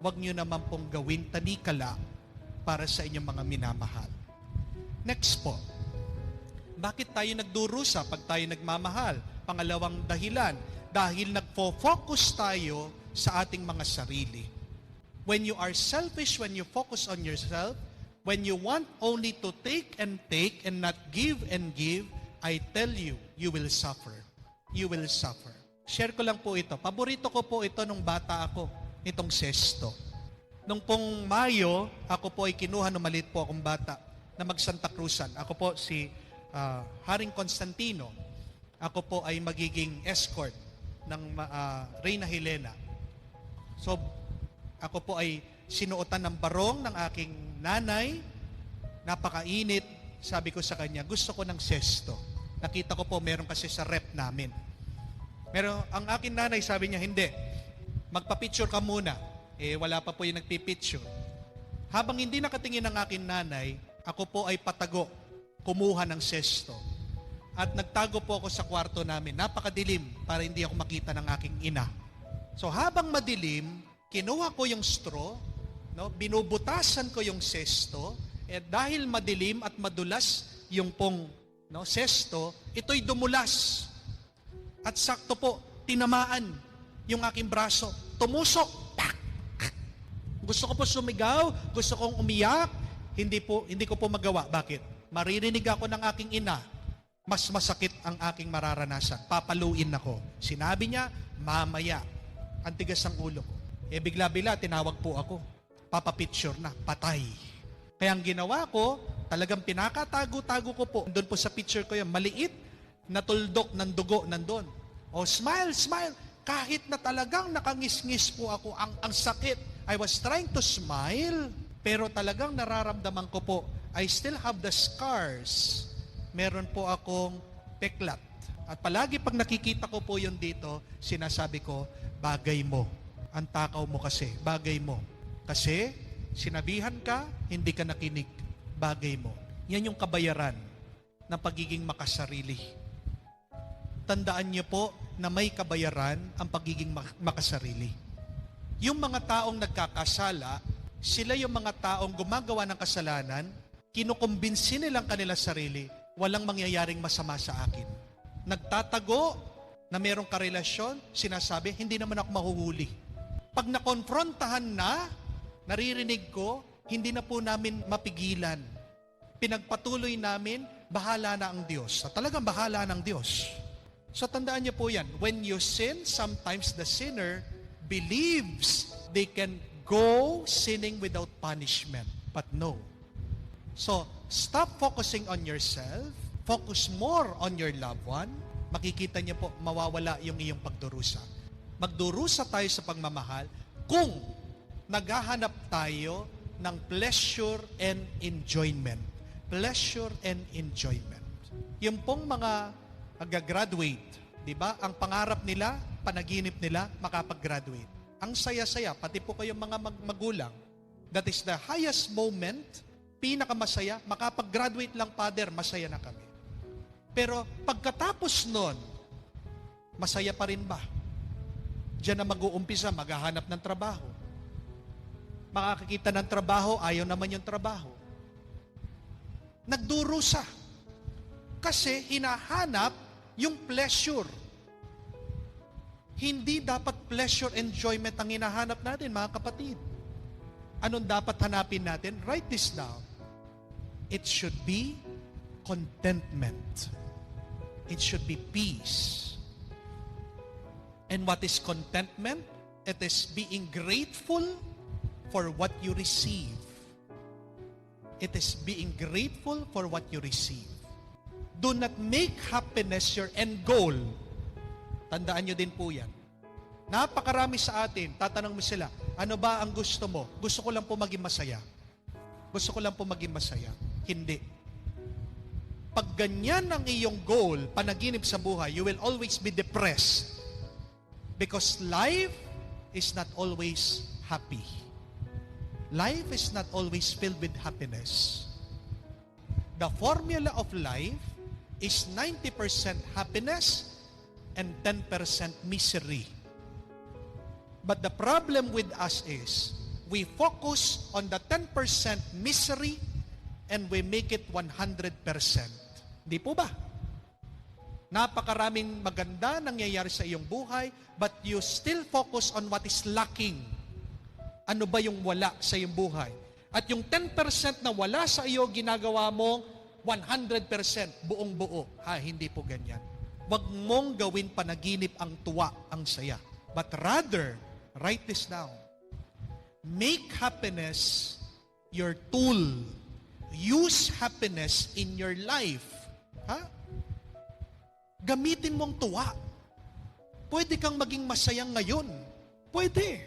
wag nyo naman pong gawin tanikala para sa inyong mga minamahal. Next po. Bakit tayo nagdurusa pag tayo nagmamahal? Pangalawang dahilan, dahil nagfo-focus tayo sa ating mga sarili. When you are selfish, when you focus on yourself, when you want only to take and not give and give, I tell you, you will suffer. You will suffer. Share ko lang po ito. Paborito ko po ito nung bata ako, itong sesto. Nung pong Mayo, ako po ay kinuha nung maliit po akong bata na mag-Santa Cruzan. Ako po si Haring Constantino. Ako po ay magiging escort ng Reyna Helena. So, ako po ay sinuotan ng barong ng aking nanay. Napakainit. Sabi ko sa kanya, gusto ko ng sesto. Nakita ko po, meron kasi sa rep namin. Pero ang aking nanay, sabi niya, hindi. Magpa-picture ka muna. Wala pa po yung nagpipicture. Habang hindi nakatingin ang aking nanay, ako po ay patago, kumuha ng sesto. At nagtago po ako sa kwarto namin. Napakadilim para hindi ako makita ng aking ina. So habang madilim, kinuha ko yung straw, no? Binubutasan ko yung sesto, dahil madilim at madulas yung pong sesto, ito'y dumulas. At sakto po, tinamaan yung aking braso. Tumusok. Pak! Gusto ko po sumigaw, gusto kong umiyak, hindi ko po magawa. Bakit? Maririnig ako ng aking ina. Mas masakit ang aking mararanasan. Papaluin ako. Sinabi niya, mamaya. Ang tigas ng ulo ko. Bigla-bila, tinawag po ako. Papapicture na, patay. Kaya ang ginawa ko, talagang pinakatago-tago ko po. Doon po sa picture ko yan, maliit na tuldok ng dugo nandun. Smile, smile. Kahit na talagang nakangis-ngis po ako, ang sakit. I was trying to smile, pero talagang nararamdaman ko po, I still have the scars. Meron po akong peklat. At palagi pag nakikita ko po yun dito, sinasabi ko, bagay mo. Ang takaw mo kasi, bagay mo. Kasi, sinabihan ka, hindi ka nakinig. Bagay mo. Yan yung kabayaran ng pagiging makasarili. Tandaan niyo po na may kabayaran ang pagiging makasarili. Yung mga taong nagkakasala, sila yung mga taong gumagawa ng kasalanan, kinukumbinsi nilang kanila sarili, walang mangyayaring masama sa akin. Nagtatago na merong karelasyon, sinasabi, hindi naman ako mahuhuli. Pag nakonfrontahan na, naririnig ko, hindi na po namin mapigilan. Pinagpatuloy namin, bahala na ang Diyos. At talagang bahala ng Diyos. So tandaan niyo po yan, when you sin, sometimes the sinner believes they can go sinning without punishment. But no. So, stop focusing on yourself. Focus more on your loved one. Makikita niyo po, mawawala yung iyong pagdurusa. Magdurusa tayo sa pagmamahal kung naghahanap tayo ng pleasure and enjoyment. Pleasure and enjoyment. Yung pong mga mag-graduate, di ba? Ang pangarap nila, panaginip nila, makapag-graduate. Ang saya-saya, pati po kayong mga magulang. That is the highest moment, pinakamasaya, makapag-graduate lang, Father, masaya na kami. Pero pagkatapos nun, masaya pa rin ba? Diyan na mag-uumpisa, maghahanap ng trabaho. Makakakita ng trabaho, ayaw naman yung trabaho. Nagdurusa. Kasi hinahanap yung pleasure. Hindi dapat pleasure, enjoyment ang hinahanap natin, mga kapatid. Anong dapat hanapin natin? Write this down. It should be contentment. It should be peace. And what is contentment? It is being grateful for what you receive. It is being grateful for what you receive. Do not make happiness your end goal. Tandaan nyo din po yan. Napakarami sa atin, tatanong mo sila, ano ba ang gusto mo? Gusto ko lang po maging masaya. Gusto ko lang po maging masaya. Hindi. Pag ganyan ang iyong goal, panaginip sa buhay, you will always be depressed. Because life is not always happy. Life is not always filled with happiness. The formula of life is 90% happiness and 10% misery. But the problem with us is, we focus on the 10% misery and we make it 100%. Di po ba? Napakaraming maganda nangyayari sa iyong buhay, but you still focus on what is lacking. Ano ba yung wala sa iyong buhay? At yung 10% na wala sa iyo, ginagawa mo 100% buong buo. Hindi po ganyan. Huwag mong gawin panaginip ang tuwa, ang saya. But rather, write this down. Make happiness your tool. Use happiness in your life. Gamitin mong tuwa. Pwede kang maging masayang ngayon. Pwede.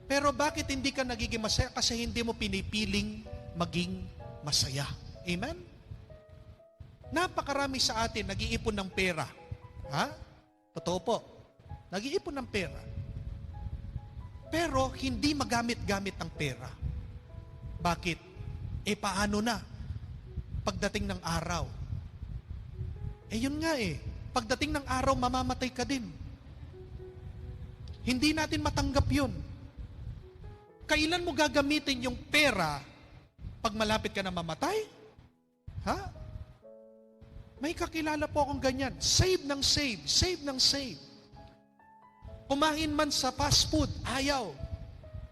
Pero bakit hindi ka nagiging masaya? Kasi hindi mo pinipiling maging masaya. Amen? Napakarami sa atin nag-iipon ng pera. Totoo po. Nag-iipon ng pera. Pero hindi magamit-gamit ang pera. Bakit? Paano na? Pagdating ng araw. Yun nga Pagdating ng araw, mamamatay ka din. Hindi natin matanggap yun. Kailan mo gagamitin yung pera pag malapit ka na mamatay? May kakilala po akong ganyan. Save ng save. Save ng save. Kumain man sa fast food, ayaw.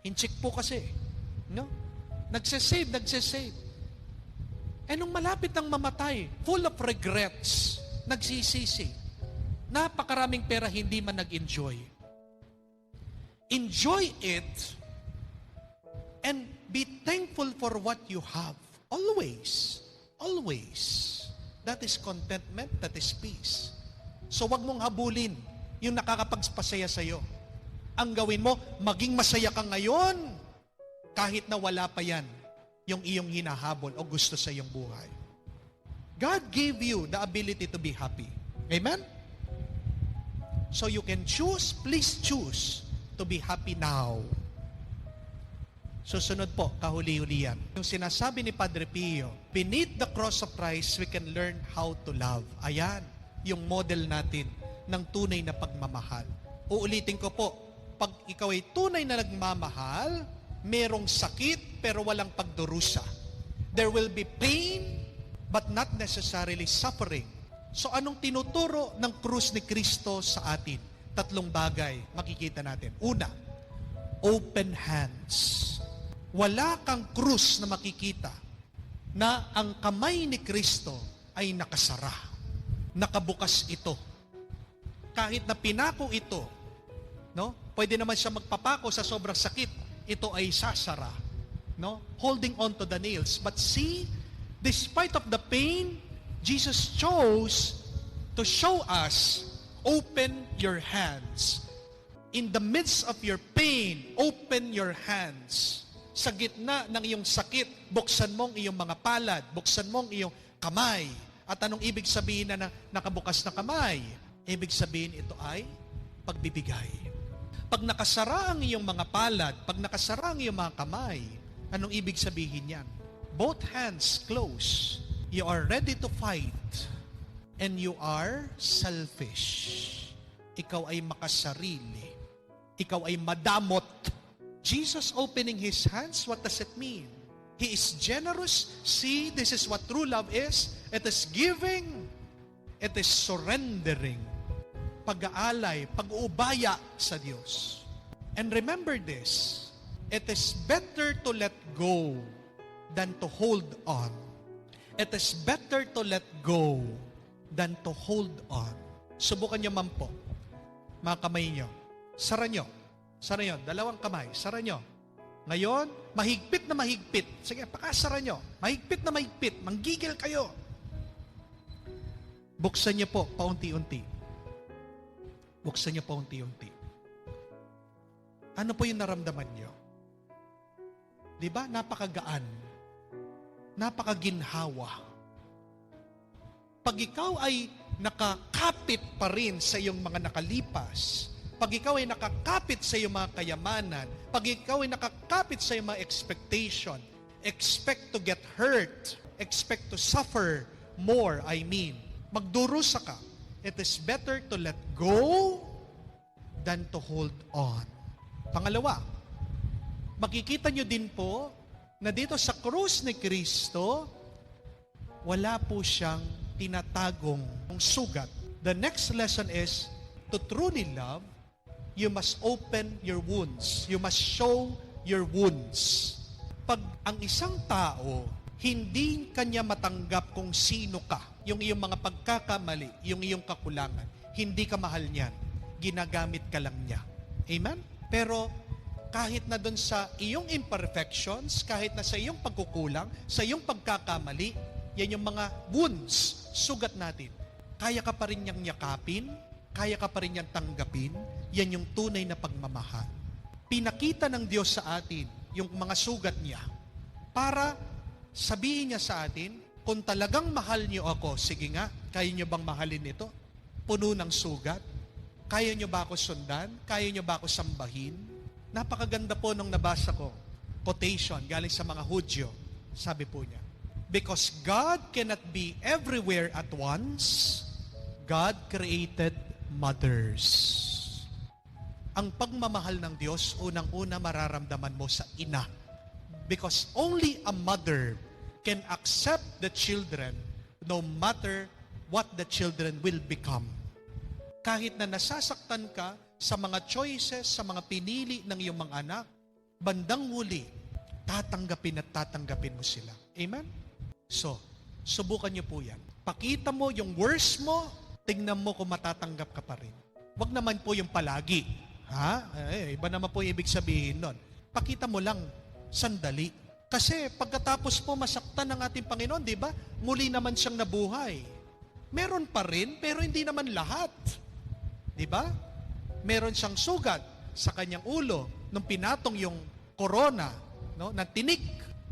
Incheck po kasi. No? Nagsesave. Nung malapit ng mamatay, full of regrets, nagsisisi. Napakaraming pera, hindi man nag-enjoy. Enjoy it and be thankful for what you have. Always. Always. That is contentment, that is peace. So wag mong habulin yung nakakapagpasaya sa'yo. Ang gawin mo, maging masaya ka ngayon kahit na wala pa yan yung iyong hinahabol o gusto sa iyong buhay. God gave you the ability to be happy. Amen? So you can choose, please choose to be happy now. Susunod po, kahuli-hulian. Yung sinasabi ni Padre Pio, beneath the cross of Christ, we can learn how to love. Ayan, yung model natin ng tunay na pagmamahal. Uulitin ko po, pag ikaw ay tunay na nagmamahal, merong sakit pero walang pagdurusa. There will be pain but not necessarily suffering. So anong tinuturo ng krus ni Kristo sa atin? 3 bagay makikita natin. Una, open hands. Wala kang krus na makikita na ang kamay ni Kristo ay nakasara. Nakabukas ito. Kahit na pinako ito, no? Pwede naman siya magpapako sa sobrang sakit. Ito ay sasara, no? Holding on to the nails. But see, despite of the pain, Jesus chose to show us, open your hands. In the midst of your pain, open your hands. Sa gitna ng iyong sakit, buksan mo ang iyong mga palad, buksan mo ang iyong kamay. At anong ibig sabihin na nakabukas na kamay? Ibig sabihin ito ay pagbibigay. Pag nakasara ang iyong mga palad, pag nakasara ang iyong mga kamay, anong ibig sabihin yan? Both hands close. You are ready to fight. And you are selfish. Ikaw ay makasarili. Ikaw ay madamot. Jesus opening His hands, what does it mean? He is generous. See, this is what true love is. It is giving. It is surrendering. Pag-aalay, pag-uubaya sa Diyos. And remember this, it is better to let go than to hold on. It is better to let go than to hold on. Subukan nyo man po. Mga kamay nyo. Sara nyo. Sara nyo. Dalawang kamay. Sara nyo. Ngayon, mahigpit na mahigpit. Sige, pakasara nyo. Mahigpit na mahigpit. Manggigil kayo. Buksan nyo po, paunti-unti. Buksan nyo paunti-unti. Ano po yung naramdaman nyo? Diba? Napakagaan. Napakaginhawa. Pag ikaw ay nakakapit pa rin sa iyong mga nakalipas, pag ikaw ay nakakapit sa iyong mga kayamanan, pag ikaw ay nakakapit sa iyong mga expectation, expect to get hurt, expect to suffer more, magdurusa ka. It is better to let go than to hold on. Pangalawa, makikita nyo din po na dito sa krus ni Kristo, wala po siyang tinatagong sugat. The next lesson is, to truly love, you must open your wounds. You must show your wounds. Pag ang isang tao, hindi kanya matanggap kung sino ka, yung iyong mga pagkakamali, yung iyong kakulangan, hindi ka mahal niyan. Ginagamit ka lang niya. Amen? Pero kahit na doon sa iyong imperfections, kahit na sa iyong pagkukulang, sa iyong pagkakamali, yan yung mga wounds, sugat natin. Kaya ka pa rin niyang yakapin, kaya ka pa rin niyang tanggapin, yan yung tunay na pagmamahal. Pinakita ng Diyos sa atin yung mga sugat niya para sabihin niya sa atin, kung talagang mahal niyo ako, sige nga, kaya niyo bang mahalin ito? Puno ng sugat? Kaya niyo ba ako sundan? Kaya niyo ba ako sambahin? Napakaganda po nung nabasa ko, quotation galing sa mga Hudyo. Sabi po niya, because God cannot be everywhere at once, God created mothers. Ang pagmamahal ng Diyos, unang-una mararamdaman mo sa ina. Because only a mother can accept the children no matter what the children will become. Kahit na nasasaktan ka sa mga choices, sa mga pinili ng iyong mga anak, bandang huli, tatanggapin at tatanggapin mo sila. Amen? So, subukan niyo po yan. Pakita mo yung worst mo, tingnan mo kung matatanggap ka pa rin. Wag naman po yung palagi. Iba naman po yung ibig sabihin nun. Pakita mo lang, sandali. Kasi pagkatapos po masaktan ng ating Panginoon, di ba? Muli naman siyang nabuhay. Meron pa rin, pero hindi naman lahat. Di ba? Meron siyang sugat sa kanyang ulo nung pinatong yung korona, no, na tinik.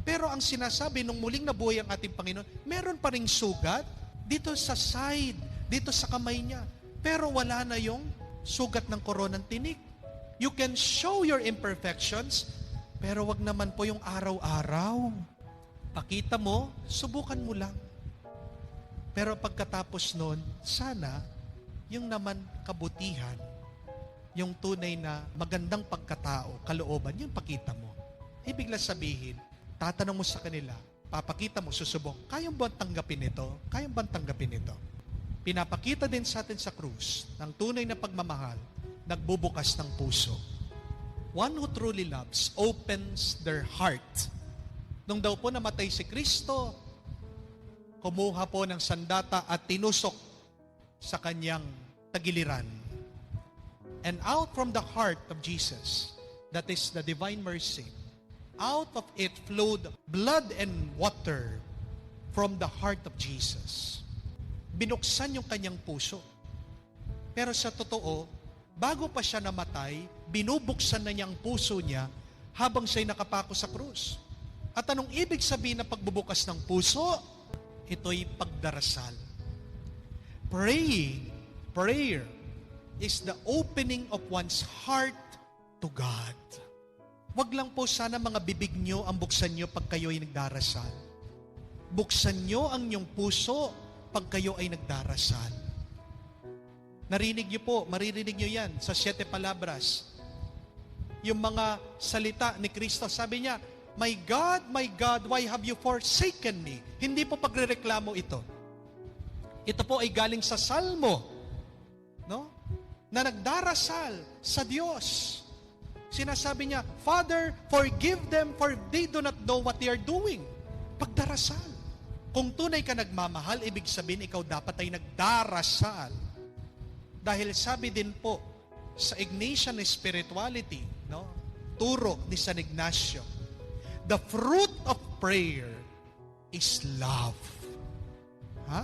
Pero ang sinasabi nung muling nabuhay ang ating Panginoon, meron pa ring sugat dito sa side, dito sa kamay niya. Pero wala na yung sugat ng koronang tinik. You can show your imperfections, pero wag naman po yung araw-araw. Pakita mo, subukan mo lang. Pero pagkatapos nun, sana yung naman kabutihan, yung tunay na magandang pagkatao, kalooban, yung pakita mo. Ibig lang sabihin, tatanong mo sa kanila, papakita mo, susubok, kayang ba tanggapin ito? Kayang ba tanggapin ito? Pinapakita din sa atin sa krus ng tunay na pagmamahal, nagbubukas ng puso. One who truly loves opens their heart. Nung daw po namatay si Kristo, kumuha po ng sandata at tinusok sa kanyang tagiliran. And out from the heart of Jesus, that is the divine mercy, out of it flowed blood and water from the heart of Jesus. Binuksan yung kanyang puso. Pero sa totoo, bago pa siya namatay, binubuksan na niya ang puso niya habang siya'y nakapako sa krus. At anong ibig sabihin ng pagbubukas ng puso? Ito'y pagdarasal. Prayer is the opening of one's heart to God. Wag lang po sana mga bibig nyo ang buksan nyo pag kayo ay nagdarasal. Buksan nyo ang inyong puso pag kayo ay nagdarasal. Narinig nyo po, maririnig nyo yan sa 7 palabras. Yung mga salita ni Kristo, sabi niya, my God, why have you forsaken me? Hindi po pagrereklamo ito. Ito po ay galing sa Salmo, no? Na nagdarasal sa Diyos. Sinasabi niya, Father, forgive them for they do not know what they are doing. Pagdarasal. Kung tunay ka nagmamahal, ibig sabihin ikaw dapat ay nagdarasal. Dahil sabi din po sa Ignatian spirituality, no? Turo ni San Ignacio, the fruit of prayer is love. Ha?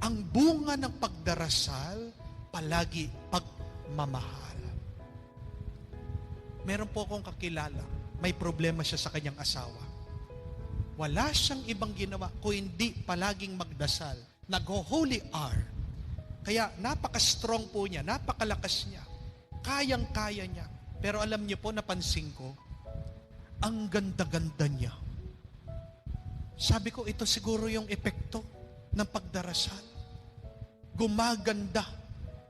Ang bunga ng pagdarasal, palagi pagmamahal. Meron po akong kakilala, may problema siya sa kanyang asawa. Wala siyang ibang ginawa kung hindi palaging magdasal. Nag-holy hour. Kaya napaka-strong po niya, napakalakas niya. Kayang-kaya niya. Pero alam niyo po, napansin ko, ang ganda-ganda niya. Sabi ko, ito siguro yung epekto ng pagdarasal. Gumaganda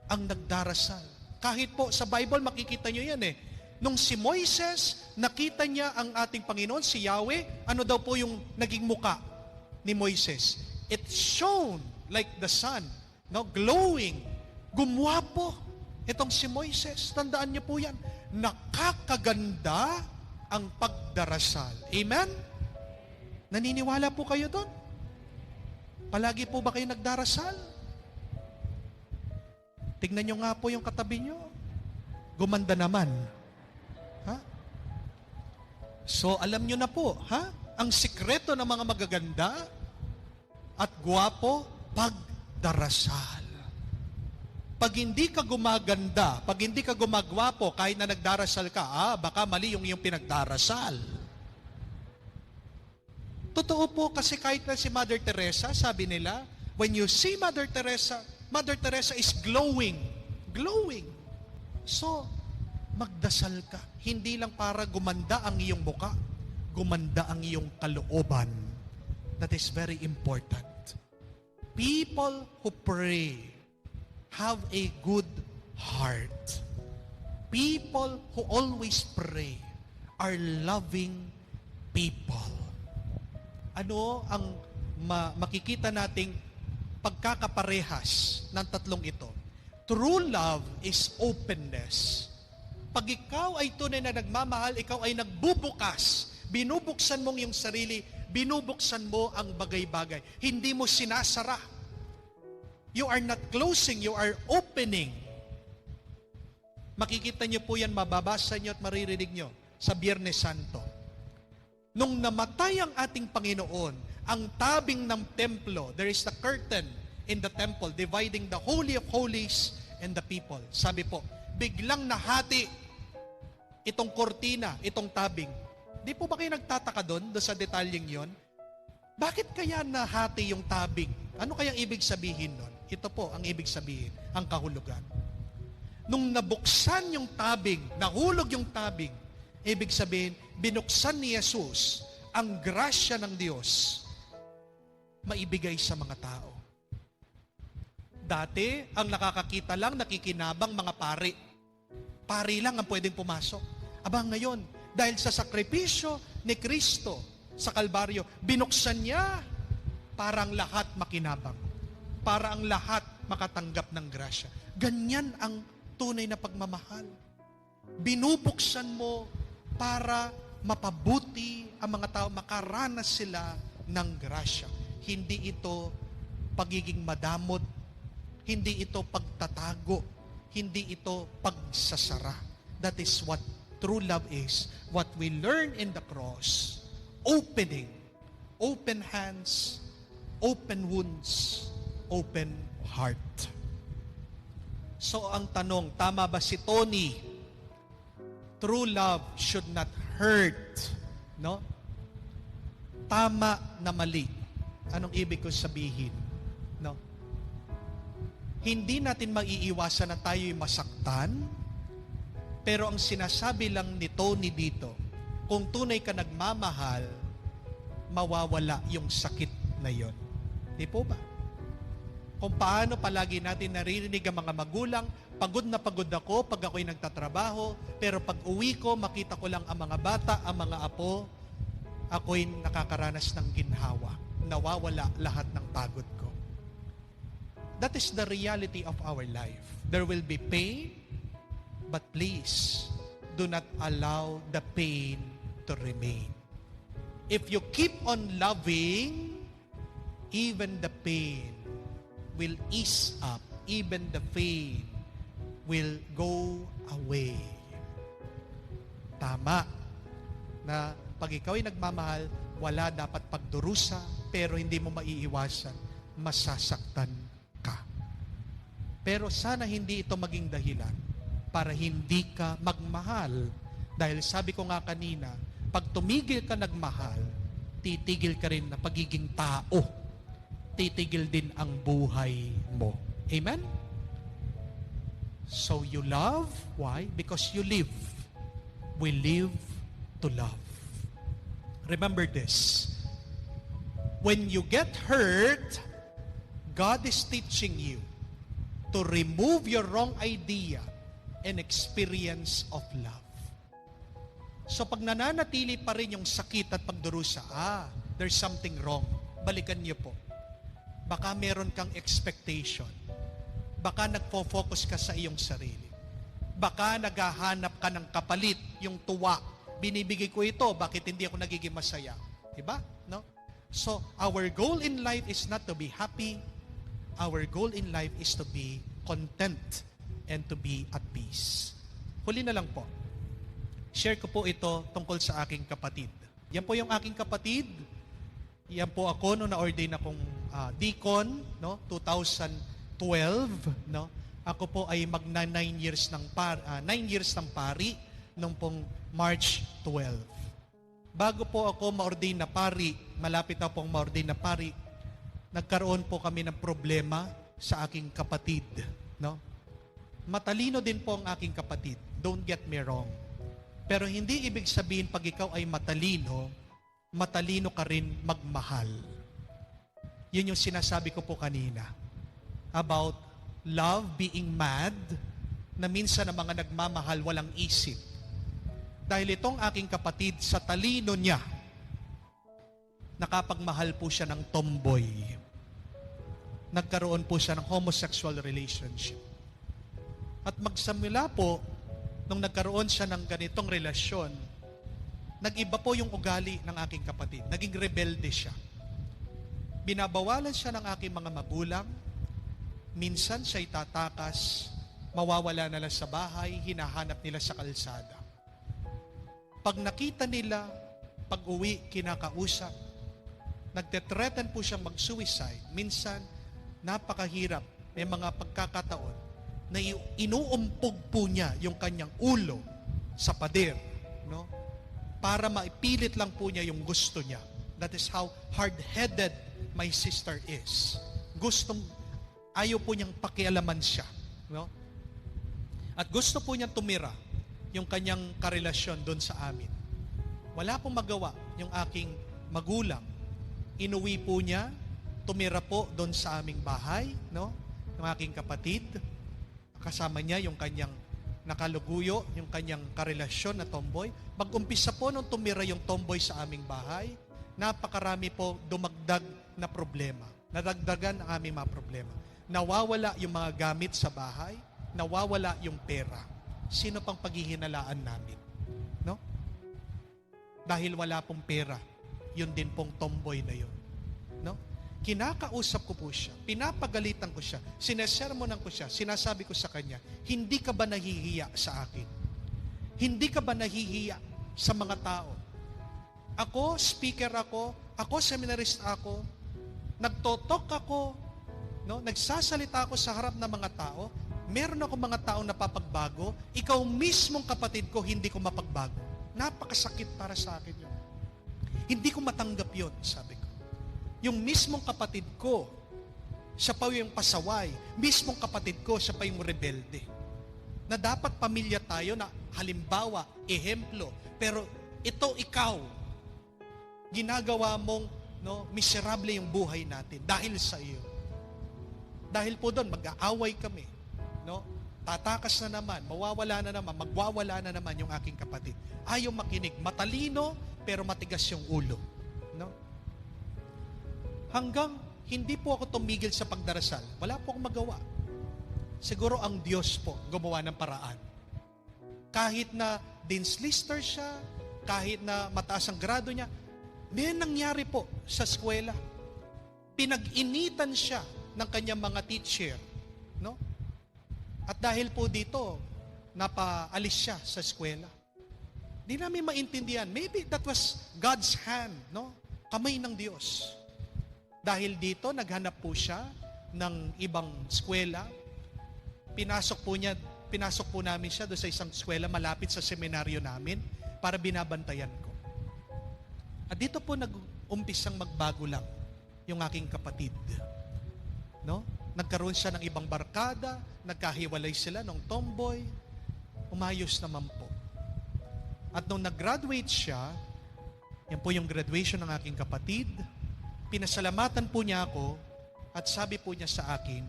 ang nagdarasal. Kahit po sa Bible, makikita niyo yan eh. Nung si Moises, nakita niya ang ating Panginoon, si Yahweh, ano daw po yung naging muka ni Moises? It shone like the sun, no? Glowing. Gumwapo. Itong si Moises, tandaan niyo po yan. Nakakaganda ang pagdarasal. Amen? Naniniwala po kayo doon? Palagi po ba kayo nagdarasal? Tignan niyo nga po yung katabi niyo. Gumanda naman. Ha? So, alam nyo na po, ha? Ang sikreto ng mga magaganda at gwapo, pagdarasal. Pag hindi ka gumaganda, pag hindi ka gumagwapo, kahit na nagdarasal ka, baka mali yung pinagdarasal. Totoo po kasi kahit na si Mother Teresa, sabi nila, when you see Mother Teresa is glowing. Glowing. So, magdasal ka. Hindi lang para gumanda ang iyong muka, gumanda ang iyong kalooban. That is very important. People who pray have a good heart. People who always pray are loving people. Ano ang makikita nating pagkakaparehas ng tatlong ito? True love is openness. Pag ikaw ay tunay na nagmamahal, ikaw ay nagbubukas. Binubuksan mong iyong sarili, binubuksan mo ang bagay-bagay. Hindi mo sinasara. You are not closing, you are opening. Makikita niyo po yan, mababasa niyo at maririnig niyo sa Biyernes Santo. Nung namatay ang ating Panginoon, ang tabing ng templo, there is the curtain in the temple dividing the Holy of Holies and the people. Sabi po, biglang nahati itong kortina, itong tabing. Di po ba kayo nagtataka doon sa detalyeng yon? Bakit kaya nahati yung tabing? Ano kayang ibig sabihin nun? Ito po ang ibig sabihin, ang kahulugan. Nung nabuksan yung tabing, nahulog yung tabing, ibig sabihin, binuksan ni Jesus ang grasya ng Diyos maibigay sa mga tao. Dati, ang nakakakita lang, nakikinabang mga pari. Pari lang ang pwedeng pumasok. Abang ngayon, dahil sa sakripisyo ni Kristo sa Kalbaryo, binuksan niya para ang lahat makinabang. Para ang lahat makatanggap ng grasya. Ganyan ang tunay na pagmamahal. Binubuksan mo para mapabuti ang mga tao, makaranas sila ng grasya. Hindi ito pagiging madamot, hindi ito pagtatago, hindi ito pagsasara. That is what true love is. What we learn in the cross, opening, open hands, open wounds, open heart. So ang tanong, tama ba si Tony? True love should not hurt. No? Tama na mali. Anong ibig ko sabihin? No? Hindi natin maiiwasan na tayo'y masaktan, pero ang sinasabi lang ni Tony dito, kung tunay ka nagmamahal, mawawala yung sakit na yon. Di po ba? Kung paano palagi natin naririnig ang mga magulang, pagod na pagod ako pag ako'y nagtatrabaho, pero pag uwi ko, makita ko lang ang mga bata, ang mga apo, ako'y nakakaranas ng ginhawa. Nawawala lahat ng pagod ko. That is the reality of our life. There will be pain, but please, do not allow the pain to remain. If you keep on loving, even the pain will ease up, even the pain will go away. Tama na pag ikaw ay nagmamahal, wala dapat pagdurusa, pero hindi mo maiiwasan, masasaktan ka. Pero sana hindi ito maging dahilan para hindi ka magmahal. Dahil sabi ko nga kanina, pag tumigil ka nagmahal, titigil ka rin na pagiging tao. Titigil din ang buhay mo. Amen? So you love. Why? Because you live. We live to love. Remember this. When you get hurt, God is teaching you to remove your wrong idea and experience of love. So pag nananatili pa rin yung sakit at pagdurusa, there's something wrong. Balikan niyo po. Baka meron kang expectation. Baka nagfo-focus ka sa iyong sarili. Baka naghahanap ka ng kapalit, yung tuwa. Binibigay ko ito, bakit hindi ako nagiging masaya? Diba? No? So, our goal in life is not to be happy. Our goal in life is to be content and to be at peace. Huli na lang po. Share ko po ito tungkol sa aking kapatid. Yan po yung aking kapatid. Yan po ako nung na-ordain akong deacon, no? 2012, no? Ako po ay magna 9 years ng pari nung pong March 12. Bago po ako ma-ordain na pari, malapit na pong ma-ordain na pari, nagkaroon po kami ng problema sa aking kapatid, no? Matalino din po ang aking kapatid. Don't get me wrong. Pero hindi ibig sabihin pag ikaw ay matalino ka rin magmahal. Yun yung sinasabi ko po kanina about love being mad, na minsan ang mga nagmamahal walang isip. Dahil itong aking kapatid, sa talino niya, nakapagmahal po siya ng tomboy. Nagkaroon po siya ng homosexual relationship. At magsamula po, nung nagkaroon siya ng ganitong relasyon, nag-iba po yung ugali ng aking kapatid. Naging rebelde siya. Binabawalan siya ng aking mga magulang. Minsan siya'y tatakas, mawawala na lang sa bahay, hinahanap nila sa kalsada. Pag nakita nila, pag uwi, kinakausap, nagte-threaten po siyang mag-suicide. Minsan, napakahirap. May mga pagkakataon na inuumpog po niya yung kanyang ulo sa pader, no? Para maipilit lang po niya yung gusto niya. That is how hard-headed my sister is. Ayaw po niyang pakialaman siya, no? At gusto po niyang tumira yung kanyang karelasyon doon sa amin. Wala pong magawa yung aking magulang. Inuwi po niya, tumira po doon sa aming bahay, no? Ng aking kapatid. Kasama niya yung kanyang nakaluguyo, yung kanyang karelasyon na tomboy. Mag-umpisa po nung tumira yung tomboy sa aming bahay, napakarami po dumagdag na problema. Nadagdagan ang aming mga problema. Nawawala yung mga gamit sa bahay, nawawala yung pera. Sino pang paghihinalaan namin? No? Dahil wala pong pera, yun din pong tomboy na yun. No? Kinakausap ko po siya, pinapagalitan ko siya, sinesermonan ko siya, sinasabi ko sa kanya, hindi ka ba nahihiya sa akin? Hindi ka ba nahihiya sa mga tao? Ako, speaker ako seminarist ako, nagtotok ako, no? Nagsasalita ako sa harap ng mga tao, meron ako mga taong napapagbago, ikaw mismong kapatid ko, hindi ko mapagbago. Napakasakit para sa akin yun. Hindi ko matanggap yun, sabi ko. Yung mismong kapatid ko, siya pa yung pasaway. Mismong kapatid ko, siya pa yung rebelde. Na dapat pamilya tayo na halimbawa, ehemplo. Pero ito ikaw, ginagawa mong miserable yung buhay natin dahil sa iyo. Dahil po doon, mag-aaway kami. Tatakas na naman, mawawala na naman, magwawala na naman yung aking kapatid. Ayaw makinig, matalino, pero matigas yung ulo. Hanggang hindi po ako tumigil sa pagdarasal. Wala po akong magawa. Siguro ang Diyos po gumawa ng paraan. Kahit na Dean's Lister siya, kahit na mataas ang grado niya, may nangyari po sa eskwela. Pinag-initan siya ng kanyang mga teacher. At dahil po dito, napaalis siya sa eskwela. Di namin maintindihan. Maybe that was God's hand, kamay ng Diyos. Dahil dito, naghanap po siya ng ibang eskwela. Pinasok po namin siya doon sa isang eskwela malapit sa seminaryo namin para binabantayan ko. At dito po nag-umpisang magbago lang yung aking kapatid. Nagkaroon siya ng ibang barkada, nagkahiwalay sila ng tomboy, umayos naman po. At nung nag-graduate siya, yan po yung graduation ng aking kapatid, pinasalamatan po niya ako at sabi po niya sa akin,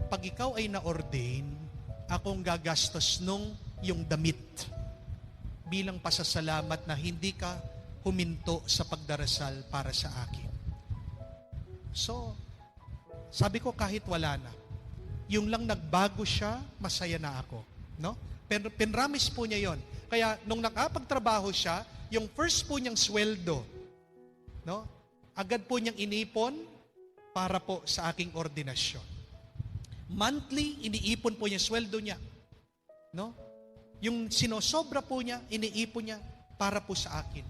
pag ikaw ay na-ordain, akong gagastos nung yung damit bilang pasasalamat na hindi ka huminto sa pagdarasal para sa akin. So, sabi ko kahit wala na, yung lang nagbago siya, masaya na ako. Pero pinramis po niya yon. Kaya nung nakapagtrabaho siya, yung first po niyang sweldo, agad po niyang inipon para po sa aking ordinasyon. Monthly, iniipon po niya sweldo niya. Yung sinosobra po niya, iniipon niya para po sa akin.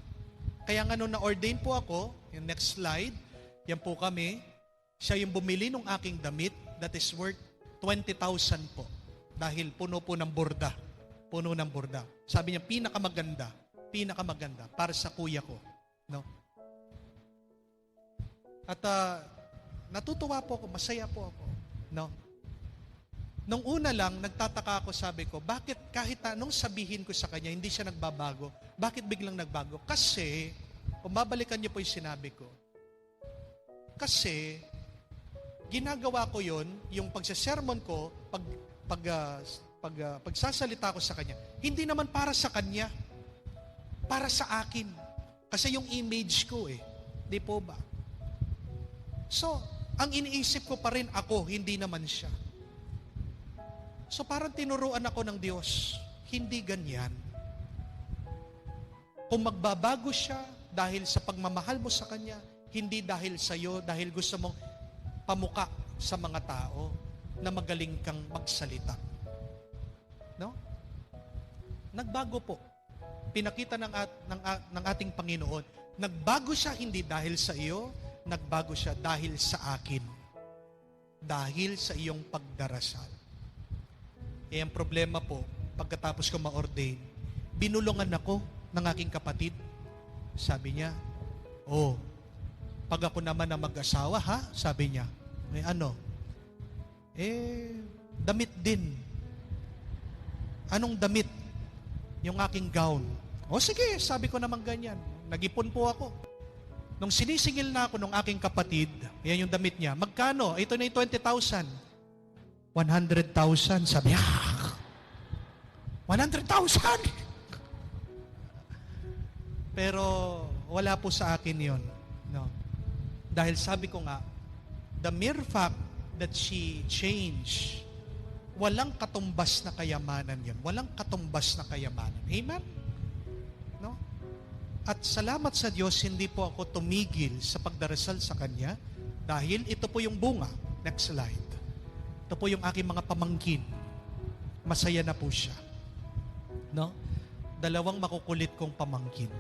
Kaya nga nung na-ordain po ako, yung next slide, yan po kami, siya yung bumili ng aking damit that is worth 20,000 po. Dahil puno po ng borda. Puno ng borda. Sabi niya, pinakamaganda para sa kuya ko. At natutuwa po ako, masaya po ako. Nung una lang, nagtataka ako, sabi ko, bakit kahit anong sabihin ko sa kanya, hindi siya nagbabago? Bakit biglang nagbago? Kasi, kung babalikan niyo po yung sinabi ko, kasi, ginagawa ko yon, yung pagsasermon ko, pagsasalita ko sa kanya, hindi naman para sa kanya, para sa akin. Kasi yung image ko di po ba? So, ang iniisip ko pa rin ako, hindi naman siya. So parang tinuruan ako ng Diyos, hindi ganyan. Kung magbabago siya dahil sa pagmamahal mo sa Kanya, hindi dahil sa iyo, dahil gusto mong pamuka sa mga tao na magaling kang magsalita. Nagbago po. Pinakita ng ating Panginoon. Nagbago siya hindi dahil sa iyo, nagbago siya dahil sa akin. Dahil sa iyong pagdarasal. Ang problema po, pagkatapos ko ma-ordain, binulungan ako ng aking kapatid. Sabi niya, pag ako naman na mag-asawa, sabi niya, damit din. Anong damit? Yung aking gown. Sige, sabi ko naman ganyan. Nag-ipon po ako. Nung sinisingil na ako ng aking kapatid, yan yung damit niya, magkano? Ito na yung 20,000. 100,000. Sabi niya, 100,000! Pero wala po sa akin yon. Dahil sabi ko nga, the mere fact that she changed, walang katumbas na kayamanan yan. Walang katumbas na kayamanan. Amen? At salamat sa Diyos, hindi po ako tumigil sa pagdarasal sa Kanya dahil ito po yung bunga. Next slide. Ito po yung aking mga pamangkin. Masaya na po siya. Dalawang makukulit kong pamangkin.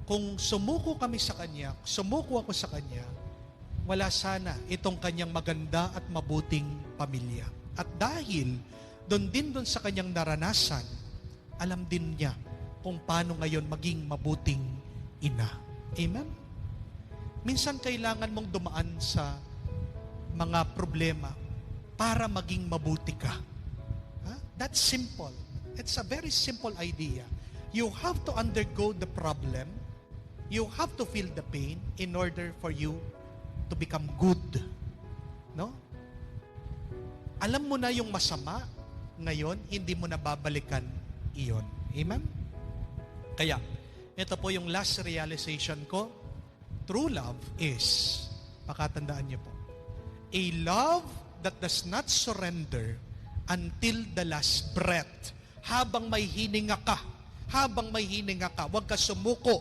Kung sumuko kami sa Kanya, sumuko ako sa Kanya, wala sana itong kanyang maganda at mabuting pamilya. At dahil doon sa kanyang naranasan, alam din niya kung paano ngayon maging mabuting ina. Amen? Minsan kailangan mong dumaan sa mga problema para maging mabuti ka. That's simple. It's a very simple idea. You have to undergo the problem. You have to feel the pain in order for you to become good. No? Alam mo na yung masama, ngayon, hindi mo na babalikan iyon. Amen? Kaya, ito po yung last realization ko. True love is, pakatandaan niyo po, a love that does not surrender until the last breath. Habang may hininga ka, huwag ka sumuko,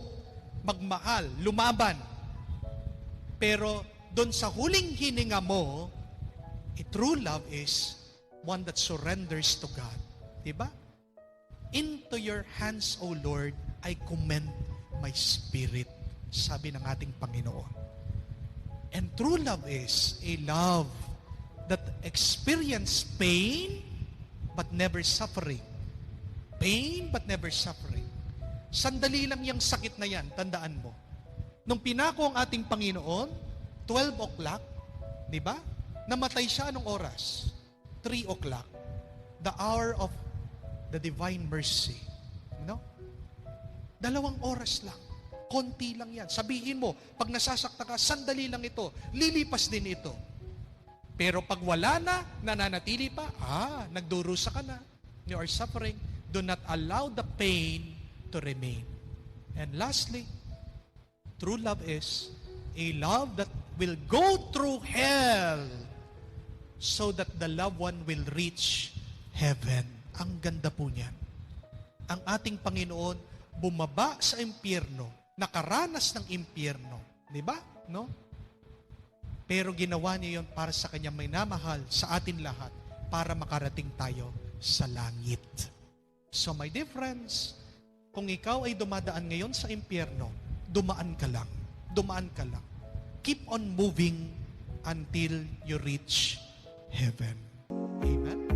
magmahal, lumaban. Pero doon sa huling hininga mo, a true love is one that surrenders to God. Diba? Into your hands, O Lord, I commend my spirit, sabi ng ating Panginoon. And true love is a love that experience pain but never suffering. Pain but never suffering. Sandali lang yung sakit na yan, tandaan mo. Nung pinako ang ating Panginoon, 12 o'clock, di ba? Namatay siya anong oras? 3 o'clock. The hour of the divine mercy. No? 2 oras lang. Konti lang yan. Sabihin mo, pag nasasakta ka, sandali lang ito. Lilipas din ito. Pero pag wala na, nananatili pa, nagdurusa ka na. You are suffering. Do not allow the pain to remain. And lastly, true love is a love that will go through hell so that the loved one will reach heaven. Ang ganda po niyan. Ang ating Panginoon bumaba sa impyerno, nakaranas ng impyerno. Di ba? No? Pero ginawa niya yon para sa kanyang minamahal sa atin lahat, para makarating tayo sa langit. So my dear friends, kung ikaw ay dumadaan ngayon sa impyerno, dumaan ka lang. Dumaan ka lang. Keep on moving until you reach heaven. Amen?